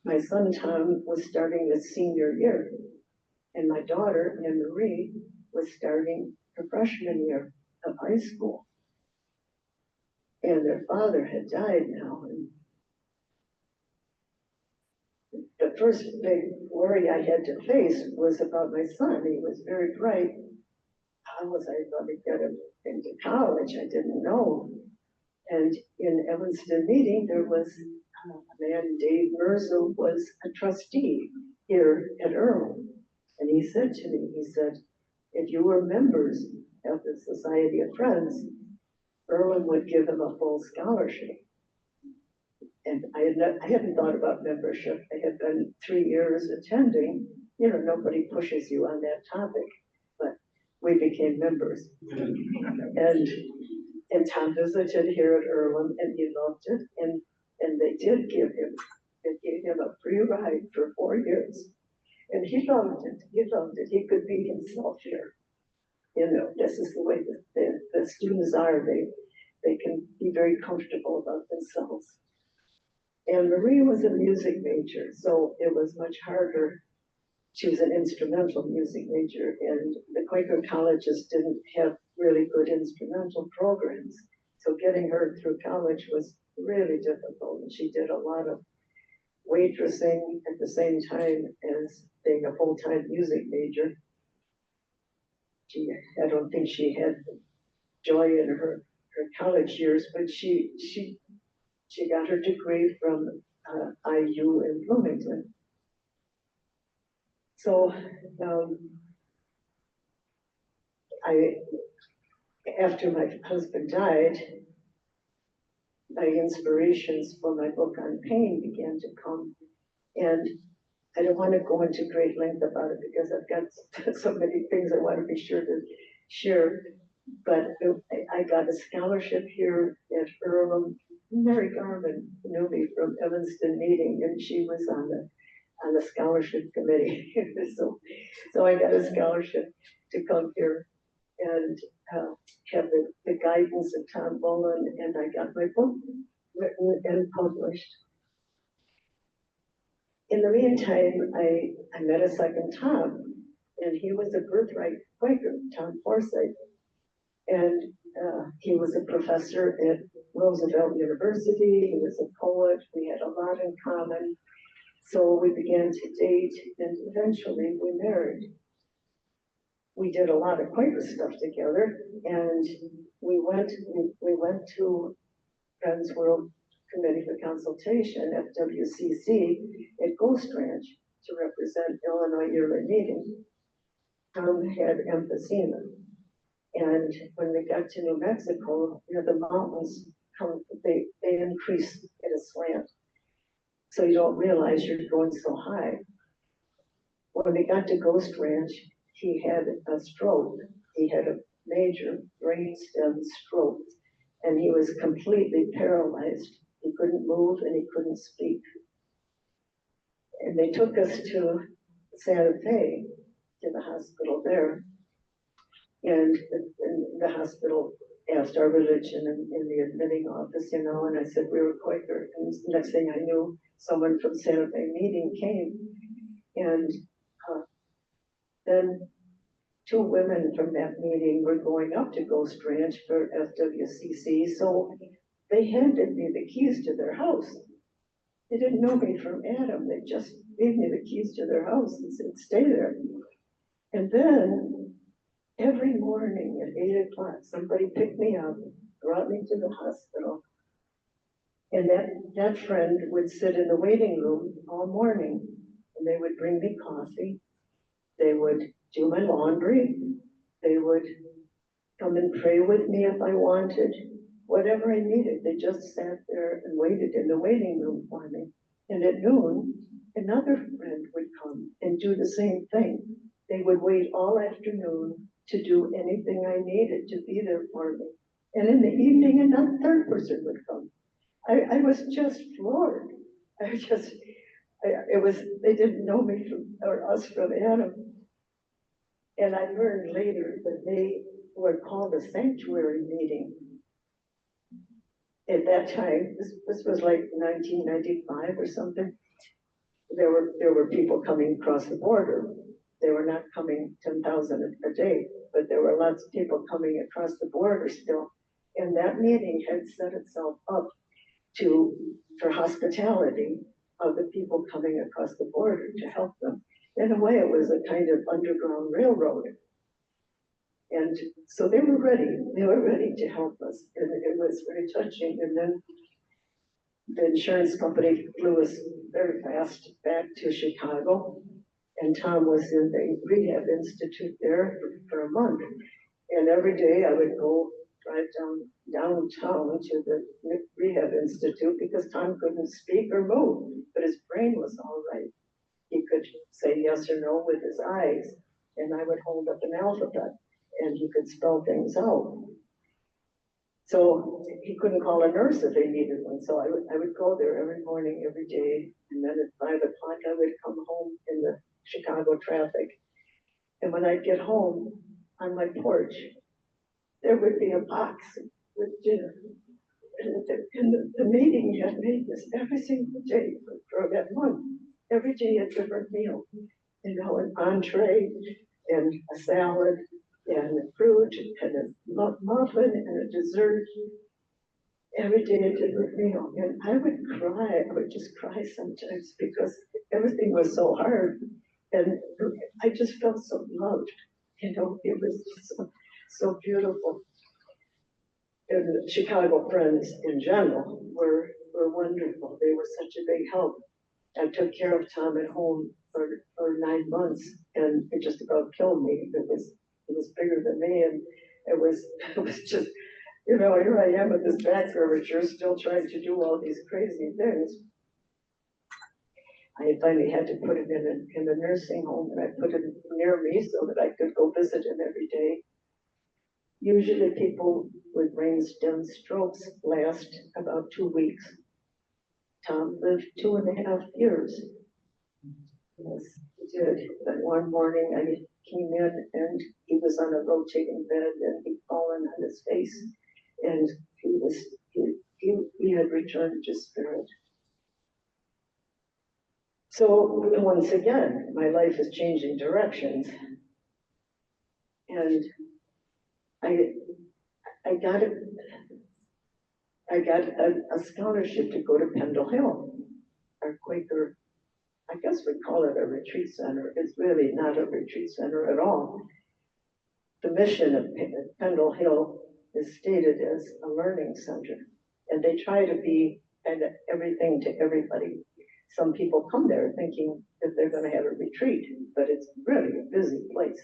My son Tom was starting his senior year, and my daughter, Anne Marie, was starting her freshman year of high school. And their father had died now. And the first big worry I had to face was about my son. He was very bright. How was I going to get him into college? I didn't know. And in Evanston meeting, there was a man, Dave Mercer, who was a trustee here at Earl. And he said to me, he said, if you were members of the Society of Friends, Erwin would give him a full scholarship. And I hadn't thought about membership. I had been 3 years attending. You know, nobody pushes you on that topic, but we became members. And Tom visited here at Earlham, and he loved it. And they did give him a free ride for 4 years. And he loved it. He loved it. He could be himself here. You know, this is the way that the students are. They can be very comfortable about themselves. And Marie was a music major, so it was much harder. She was an instrumental music major, and the Quaker colleges didn't have really good instrumental programs. So getting her through college was really difficult, and she did a lot of waitressing at the same time as being a full-time music major. I don't think she had joy in her college years, but she got her degree from IU in Bloomington. So after my husband died, my inspirations for my book on pain began to come. And I don't want to go into great length about it because I've got so many things I want to be sure to share. But I got a scholarship here at Earlham. Mary Garvin knew me from Evanston meeting, and she was on the scholarship committee. so I got a scholarship to come here and have the guidance of Tom Boland, and I got my book written and published. In the meantime, I met a second Tom, and he was a birthright Quaker, Tom Forsythe. And he was a professor at Roosevelt University. He was a poet. We had a lot in common. So we began to date, and eventually we married. We did a lot of Quaker stuff together, and we went to Friends World Committee for Consultation, FWCC, at Ghost Ranch to represent Illinois Yearly Meeting. Tom had emphysema. And when we got to New Mexico, the mountains they increase at a slant. So you don't realize you're going so high. When we got to Ghost Ranch, he had a stroke. He had a major brainstem stroke, and he was completely paralyzed. He couldn't move and he couldn't speak. And they took us to Santa Fe, to the hospital there. And the hospital asked our religion in the admitting office, and I said we were Quaker. And the next thing I knew, someone from Santa Fe meeting came. And then two women from that meeting were going up to Ghost Ranch for FWCC, so they handed me the keys to their house. They didn't know me from Adam. They just gave me the keys to their house and said, stay there. And then every morning at 8 o'clock, somebody picked me up, brought me to the hospital. And that friend would sit in the waiting room all morning, and they would bring me coffee. They would do my laundry. They would come and pray with me if I wanted. Whatever I needed, they just sat there and waited in the waiting room for me. And at noon, another friend would come and do the same thing. They would wait all afternoon to do anything I needed to be there for me. And in the evening, another third person would come. I was just floored. They didn't know me or us from Adam. And I learned later that they were called a sanctuary meeting. At that time, this was like 1995 or something, there were people coming across the border. They were not coming 10,000 a day, but there were lots of people coming across the border still. And that meeting had set itself up for hospitality of the people coming across the border to help them. In a way, it was a kind of underground railroad. And so they were ready to help us. And it was very touching. And then the insurance company flew us very fast back to Chicago. And Tom was in the rehab institute there for a month. And every day I would go drive downtown to the rehab institute because Tom couldn't speak or move, but his brain was all right. He could say yes or no with his eyes, and I would hold up an alphabet, and he could spell things out. So he couldn't call a nurse if they needed one. So I would go there every morning, every day, and then at 5 o'clock I would come home in the Chicago traffic. And when I'd get home on my porch, there would be a box with dinner. And the meeting had made this every single day for that month. Every day a different meal, an entree and a salad and fruit and a muffin and a dessert. every day I did with meal, and I would cry. I would just cry sometimes because everything was so hard, and I just felt so loved. You know, it was just so beautiful. And Chicago friends in general were wonderful. They were such a big help. I took care of Tom at home for 9 months, and it just about killed me. It was bigger than me, and it was it was just, you know, here I am with this back curvature, still trying to do all these crazy things. I finally had to put him in a nursing home, and I put him near me so that I could go visit him every day. Usually people with brainstem strokes last about 2 weeks. Tom lived 2.5 years. Yes, he did. But one morning I came in and he was on a rotating bed and he'd fallen on his face, and he had returned to spirit. So once again, my life is changing directions, and I got it. I got a scholarship to go to Pendle Hill, our Quaker, I guess we call it a retreat center. It's really not a retreat center at all. The mission of Pendle Hill is stated as a learning center, and they try to be kind of everything to everybody. Some people come there thinking that they're going to have a retreat, but it's really a busy place.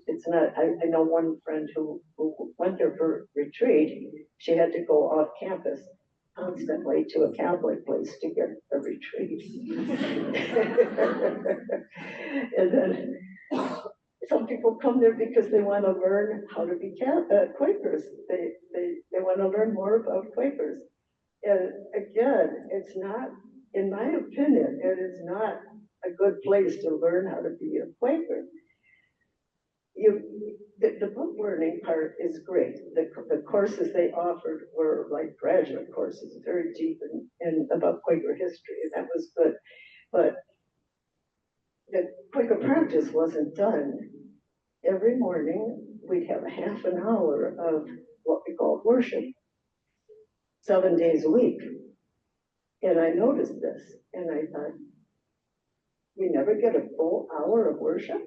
It's not. I know one friend who went there for retreat. She had to go off campus constantly to a Catholic place to get a retreat. And then some people come there because they want to learn how to be Quakers. They want to learn more about Quakers. And again, it's not, in my opinion, it is not a good place to learn how to be a Quaker. The book learning part is great. The courses they offered were like graduate courses, very deep in about Quaker history, and that was good. But the Quaker practice wasn't done. Every morning we'd have a half an hour of what we called worship, 7 days a week. And I noticed this, and I thought, we never get a full hour of worship?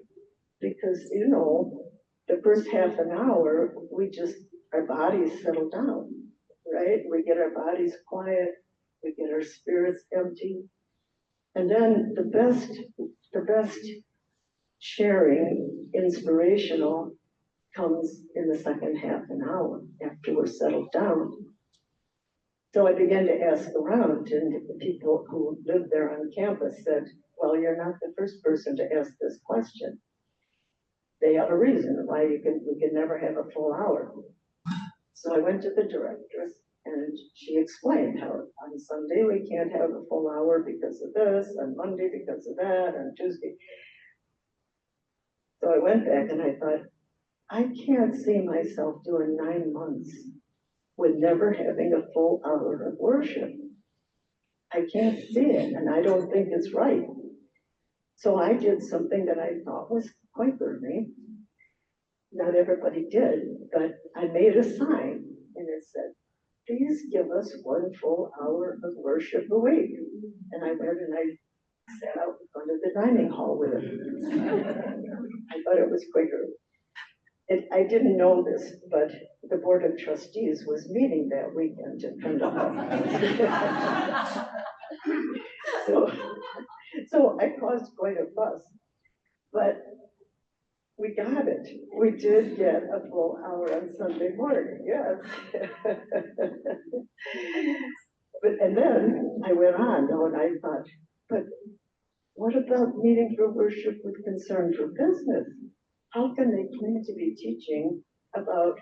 Because, you know, the first half an hour, our bodies settle down, right? We get our bodies quiet, we get our spirits empty. And then the best sharing, inspirational, comes in the second half an hour after we're settled down. So I began to ask around, and the people who lived there on campus said, well, you're not the first person to ask this question. They have a reason why we can never have a full hour. So I went to the directress, and she explained how on Sunday we can't have a full hour because of this, on Monday because of that, on Tuesday. So I went back and I thought, I can't see myself doing 9 months with never having a full hour of worship. I can't see it, and I don't think it's right. So I did something that I thought was Quaker of me. Not everybody did, but I made a sign, and it said, please give us 1 full hour of worship a week. And I went and I sat out in front of the dining hall with it. I thought it was Quaker. I didn't know this, but the Board of Trustees was meeting that weekend in Pendle Hill. So I caused quite a fuss, but we got it. We did get a full hour on Sunday morning, yes. And then I went on, and I thought, but what about meeting for worship with concern for business? How can they claim to be teaching about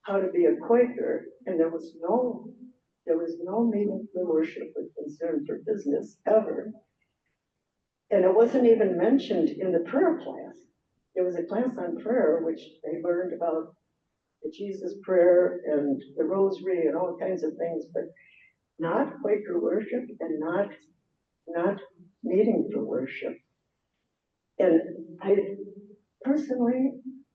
how to be a Quaker, and there was no meeting for worship with concern for business ever? And it wasn't even mentioned in the prayer class. There was a class on prayer, which they learned about the Jesus prayer and the rosary and all kinds of things, but not Quaker worship and not meeting for worship. And I personally,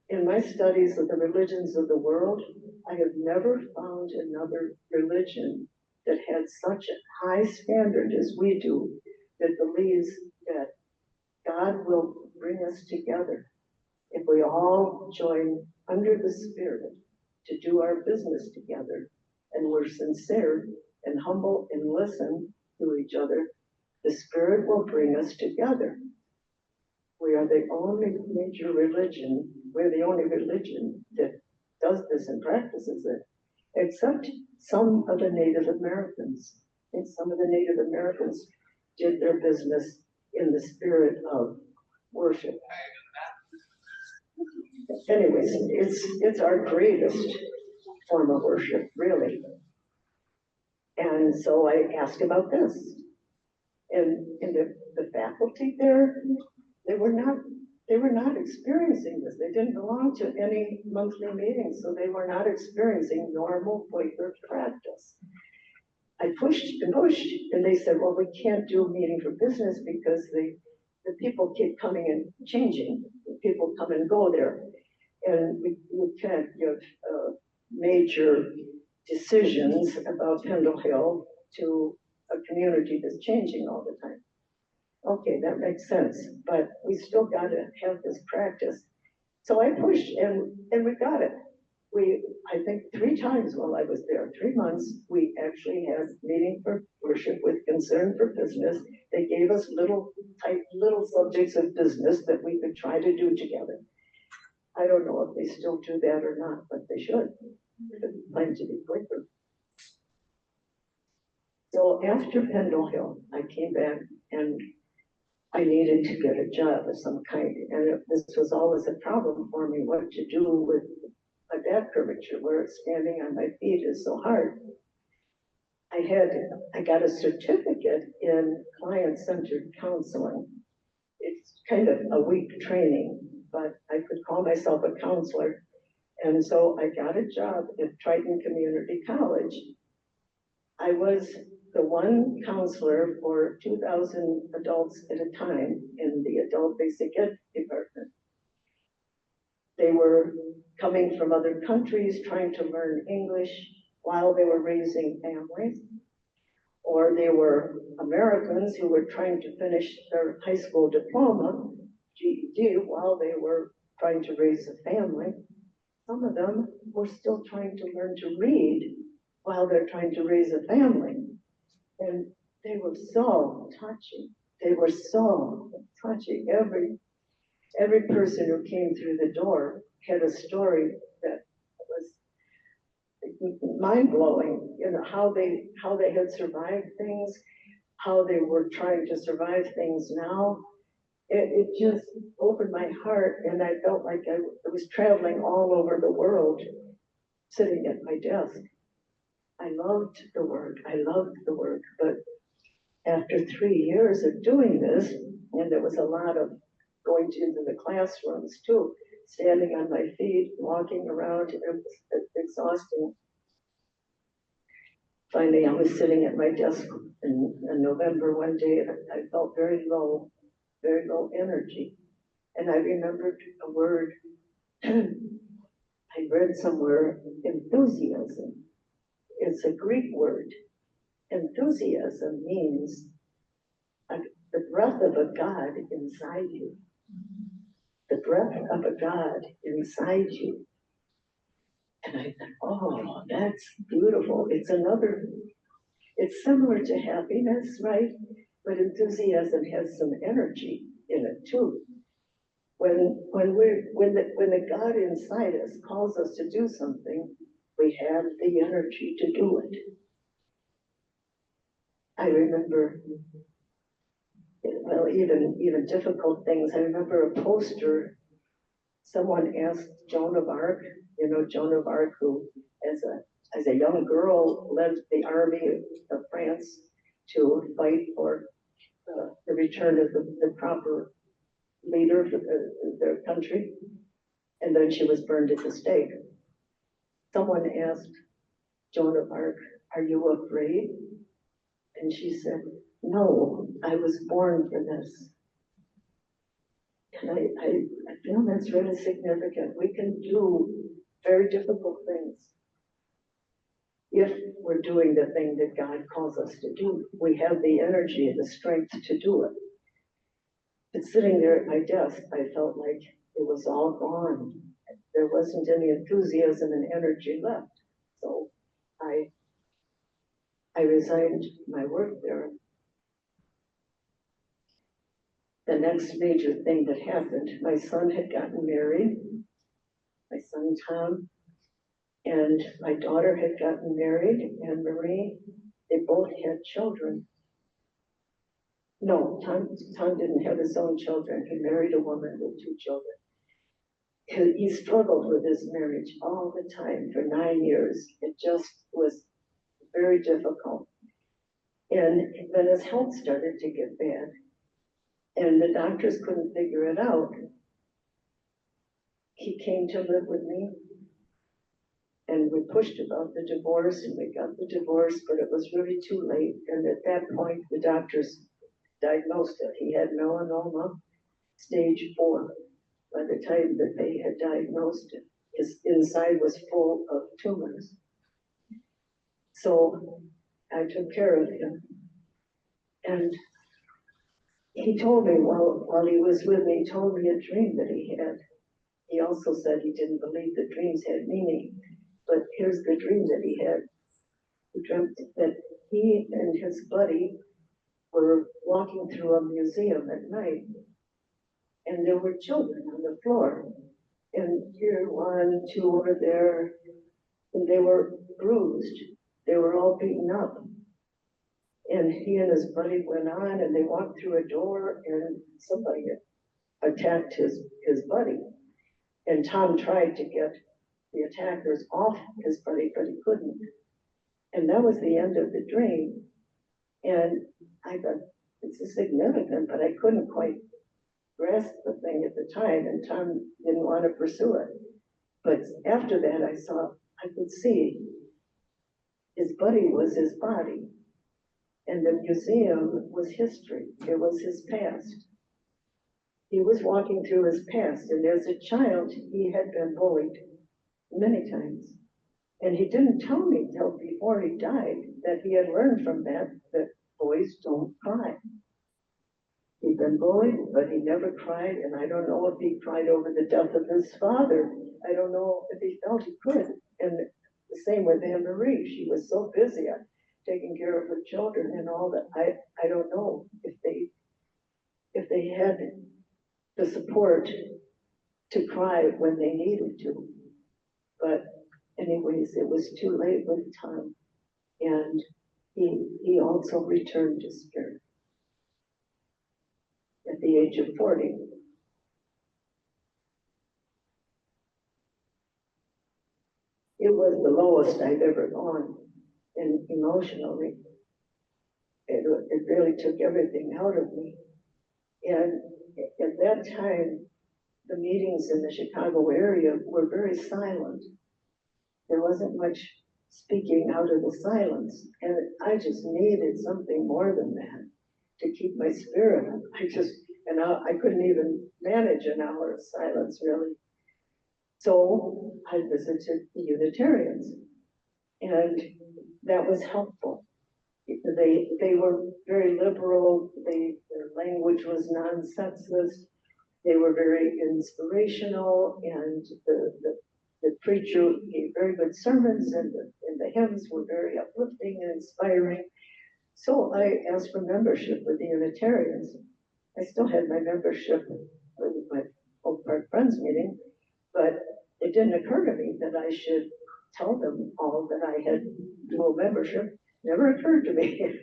in my studies of the religions of the world, I have never found another religion that had such a high standard as we do, that believes that God will bring us together if we all join under the Spirit to do our business together, and we're sincere and humble and listen to each other. The Spirit will bring us together. We are the only major religion, we're the only religion that does this and practices it, except some of the Native Americans. And some of the Native Americans did their business in the spirit of worship. Anyways, it's our greatest form of worship, really. And so I asked about this. And the faculty there, they were not experiencing this. They didn't belong to any monthly meetings, so they were not experiencing normal Quaker practice. I pushed and pushed, and they said, well, we can't do a meeting for business because the people keep coming and changing. The people come and go there. And we can't give major decisions about Pendle Hill to a community that's changing all the time. Okay, that makes sense, but we still got to have this practice. So I pushed, and we got it. I think 3 times while I was there, 3 months, we actually had meeting for worship with concern for business. They gave us little subjects of business that we could try to do together. I don't know if they still do that or not, but they should. It's time to be quicker. So after Pendle Hill, I came back and I needed to get a job of some kind. And this was always a problem for me, what to do with my back curvature, where standing on my feet is so hard. I got a certificate in client-centered counseling. It's kind of a weak training, but I could call myself a counselor. And so I got a job at Triton Community College. I was the one counselor for 2,000 adults at a time in the adult basic ed department. They were coming from other countries trying to learn English while they were raising families, or they were Americans who were trying to finish their high school diploma, GED, while they were trying to raise a family. Some of them were still trying to learn to read while they're trying to raise a family. And they were so touching. They were so touching. Every person who came through the door had a story that was mind-blowing, how they had survived things, how they were trying to survive things now. It just opened my heart, and I felt like I was traveling all over the world, sitting at my desk. I loved the work, but after 3 years of doing this, and there was a lot of going into the classrooms too, standing on my feet, walking around, it was exhausting. Finally, I was sitting at my desk in November one day, and I felt very low energy. And I remembered a word I read somewhere, enthusiasm. It's a Greek word. Enthusiasm means the breath of a God inside you. The breath of a God inside you. And I thought, oh, that's beautiful. It's similar to happiness, right? But enthusiasm has some energy in it too. When the God inside us calls us to do something, we have the energy to do it. I remember, well, even difficult things. I remember a poster. Someone asked Joan of Arc, Joan of Arc, who as a young girl led the army of France to fight for the return of the proper leader for their country, and then she was burned at the stake. Someone asked Joan of Arc, "Are you afraid?" And she said, "No, I was born for this." And I feel that's really significant. We can do very difficult things, if we're doing the thing that God calls us to do, we have the energy and the strength to do it. But sitting there at my desk, I felt like it was all gone. There wasn't any enthusiasm and energy left. So I resigned my work there. The next major thing that happened, my son had gotten married, my son Tom, and my daughter had gotten married, and Marie, they both had children. No, Tom didn't have his own children. He married a woman with 2 children. He struggled with his marriage all the time for 9 years. It just was very difficult. And then his health started to get bad, and the doctors couldn't figure it out. He came to live with me, and we pushed about the divorce, and we got the divorce, but it was really too late. And at that point, the doctors diagnosed it. He had melanoma, stage 4. By the time that they had diagnosed it, his inside was full of tumors. So I took care of him. And he told me, while he was with me, he told me a dream that he had. He also said he didn't believe that dreams had meaning. But here's the dream that he had. He dreamt that he and his buddy were walking through a museum at night, and there were children on the floor. And here, 1, 2 over there, and they were bruised. They were all beaten up. And he and his buddy went on, and they walked through a door, and somebody attacked his buddy. And Tom tried to get the attackers off his buddy, but he couldn't. And that was the end of the dream. And I thought, this is significant, but I couldn't quite grasp the thing at the time, and Tom didn't want to pursue it. But after that, I could see his buddy was his body, and the museum was history. It was his past. He was walking through his past, and as a child, he had been bullied many times. And he didn't tell me till before he died that he had learned from that boys don't cry. He'd been bullied, but he never cried, and I don't know if he cried over the death of his father. I don't know if he felt he could. And the same with Anne Marie. She was so busy taking care of her children and all that. I don't know if they had the support to cry when they needed to. But anyways, it was too late with Tom, and he also returned to spirit at the age of 40. It was the lowest I've ever gone, and emotionally, it really took everything out of me. And at that time, the meetings in the Chicago area were very silent. There wasn't much speaking out of the silence, and I just needed something more than that to keep my spirit up. I couldn't even manage an hour of silence, really. So I visited the Unitarians, and that was helpful. They were very liberal. Their language was non-sexist. They were very inspirational, and the preacher gave very good sermons, and the hymns were very uplifting and inspiring. So I asked for membership with the Unitarians. I still had my membership with my Oak Park Friends meeting, but it didn't occur to me that I should tell them all that I had dual membership. Never occurred to me.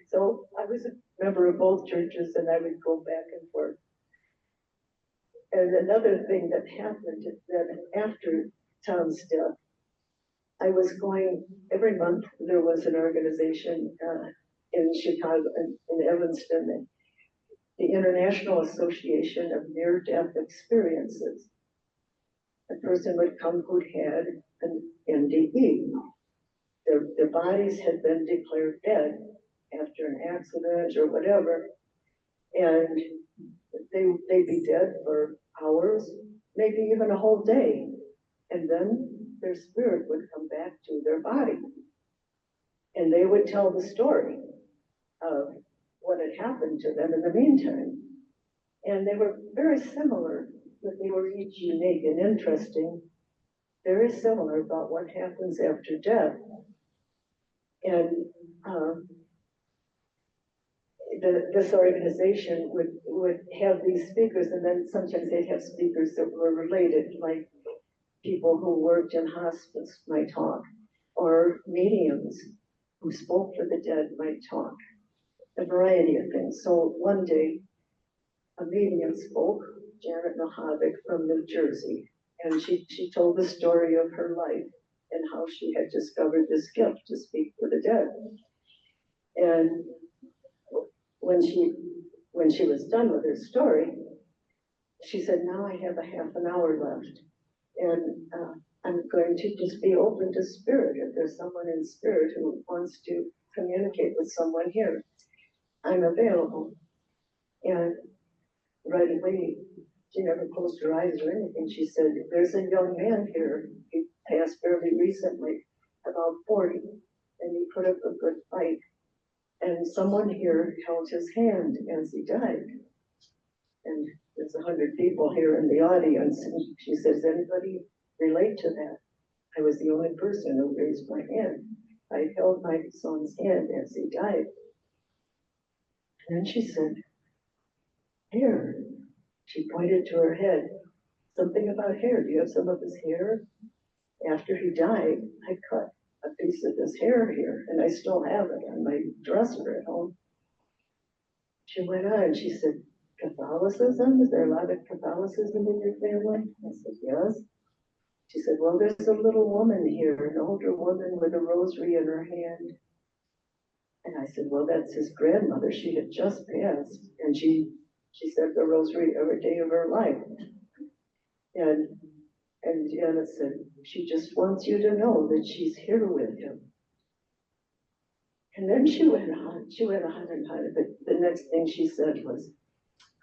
So I was a member of both churches, and I would go back and forth. And another thing that happened is that after Tom's death, I was going every month. There was an organization in Chicago, in Evanston, the International Association of Near-Death Experiences. A person would come who'd had an NDE. Their bodies had been declared dead after an accident or whatever, and they'd be dead for hours, maybe even a whole day, and then their spirit would come back to their body. And they would tell the story of what had happened to them in the meantime. And they were very similar, but they were each unique and interesting, very similar about what happens after death. And this organization would have these speakers, and then sometimes they'd have speakers that were related, like people who worked in hospice might talk, or mediums who spoke for the dead might talk, a variety of things. So one day, a medium spoke, Janet Nohavik from New Jersey, and she told the story of her life and how she had discovered this gift to speak for the dead. And when she was done with her story, she said, now I have a half an hour left, and I'm going to just be open to spirit. If there's someone in spirit who wants to communicate with someone here, I'm available. And right away, she never closed her eyes or anything. She said, there's a young man here. He passed fairly recently, about 40, and he put up a good fight. And someone here held his hand as he died. And there's 100 people here in the audience. And she says, anybody relate to that? I was the only person who raised my hand. I held my son's hand as he died. And then she said, hair. She pointed to her head. Something about hair. Do you have some of his hair? After he died, I cut a piece of his hair here, and I still have it on my dresser at home. She went on, she said, Catholicism? Is there a lot of Catholicism in your family? I said, yes. She said, well, there's a little woman here, an older woman with a rosary in her hand. And I said, well, that's his grandmother. She had just passed, and she said the rosary every day of her life. And Janet said, she just wants you to know that she's here with him. And then she went on and on. But the next thing she said was,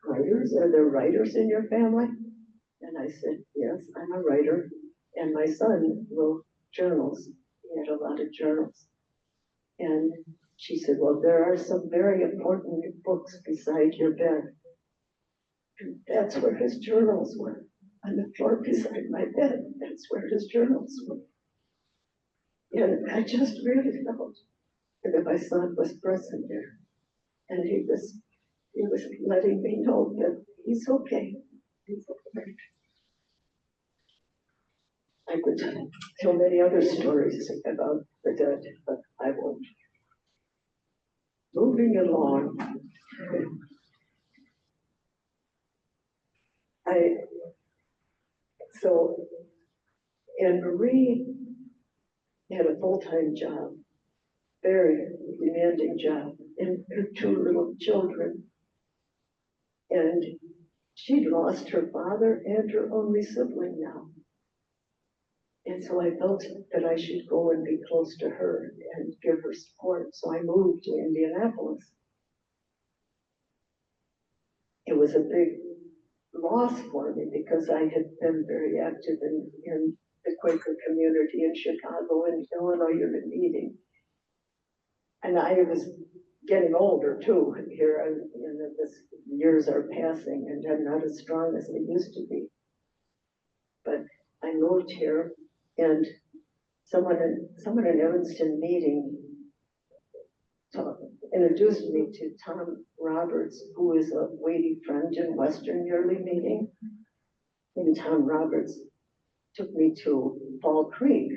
writers? Are there writers in your family? And I said, yes, I'm a writer. And my son wrote journals. He had a lot of journals. And she said, well, there are some very important books beside your bed. And that's where his journals were. On the floor beside my bed, that's where his journals were. And I just really felt that my son was present there. And he was letting me know that he's okay. He's okay. I could tell many other stories about the dead, but I won't. Moving along. And Marie had a full-time job, very demanding job, and her 2 little children. And she'd lost her father and her only sibling now. And so I felt that I should go and be close to her and give her support. So I moved to Indianapolis. It was a big loss for me because I had been very active in the Quaker community in Chicago and Illinois Unit Meeting. And I was getting older too here, years are passing and I'm not as strong as I used to be. But I moved here, and someone in Evanston meeting introduced me to Tom Roberts, who is a weighty friend in Western Yearly Meeting. And Tom Roberts took me to Fall Creek,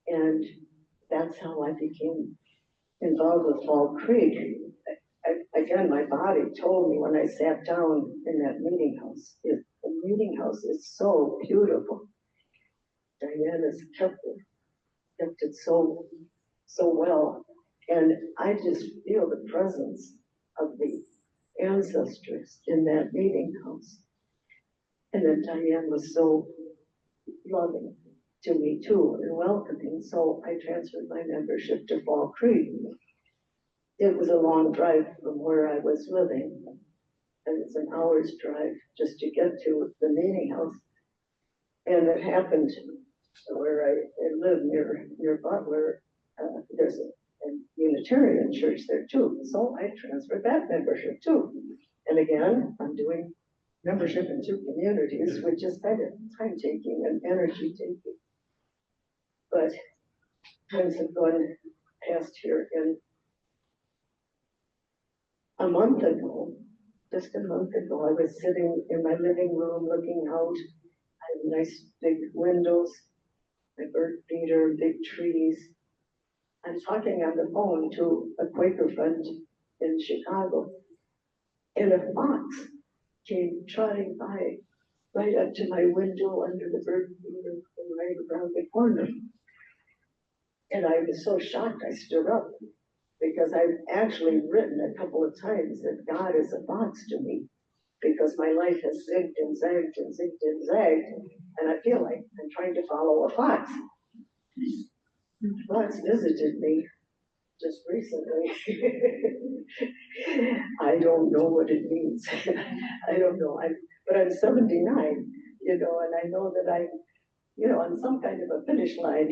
and that's how I became involved with Fall Creek. Again, my body told me when I sat down in that meeting house, the meeting house is so beautiful. Diane has kept it so well. And I just feel the presence of the ancestors in that meeting house. And then Diane was so loving to me too and welcoming. So I transferred my membership to Fall Creek. It was a long drive from where I was living, and it's an hour's drive just to get to the meeting house. And it happened where I live near Butler. There's and Unitarian church there too. So I transferred that membership too. And again, I'm doing membership in two communities, which is kind of time taking and energy taking. But times have gone past here, and a month ago, just a month ago, I was sitting in my living room looking out. I have nice big windows, my bird feeder, big trees. I'm talking on the phone to a Quaker friend in Chicago, and a fox came trotting by right up to my window under the bird feeder and right around the corner. And I was so shocked I stood up, because I've actually written a couple of times that God is a fox to me, because my life has zigged and zagged and zigged and zagged, and I feel like I'm trying to follow a fox. The fox visited me just recently. I don't know what it means. I don't know. But I'm 79, and I know that I'm, on some kind of a finish line.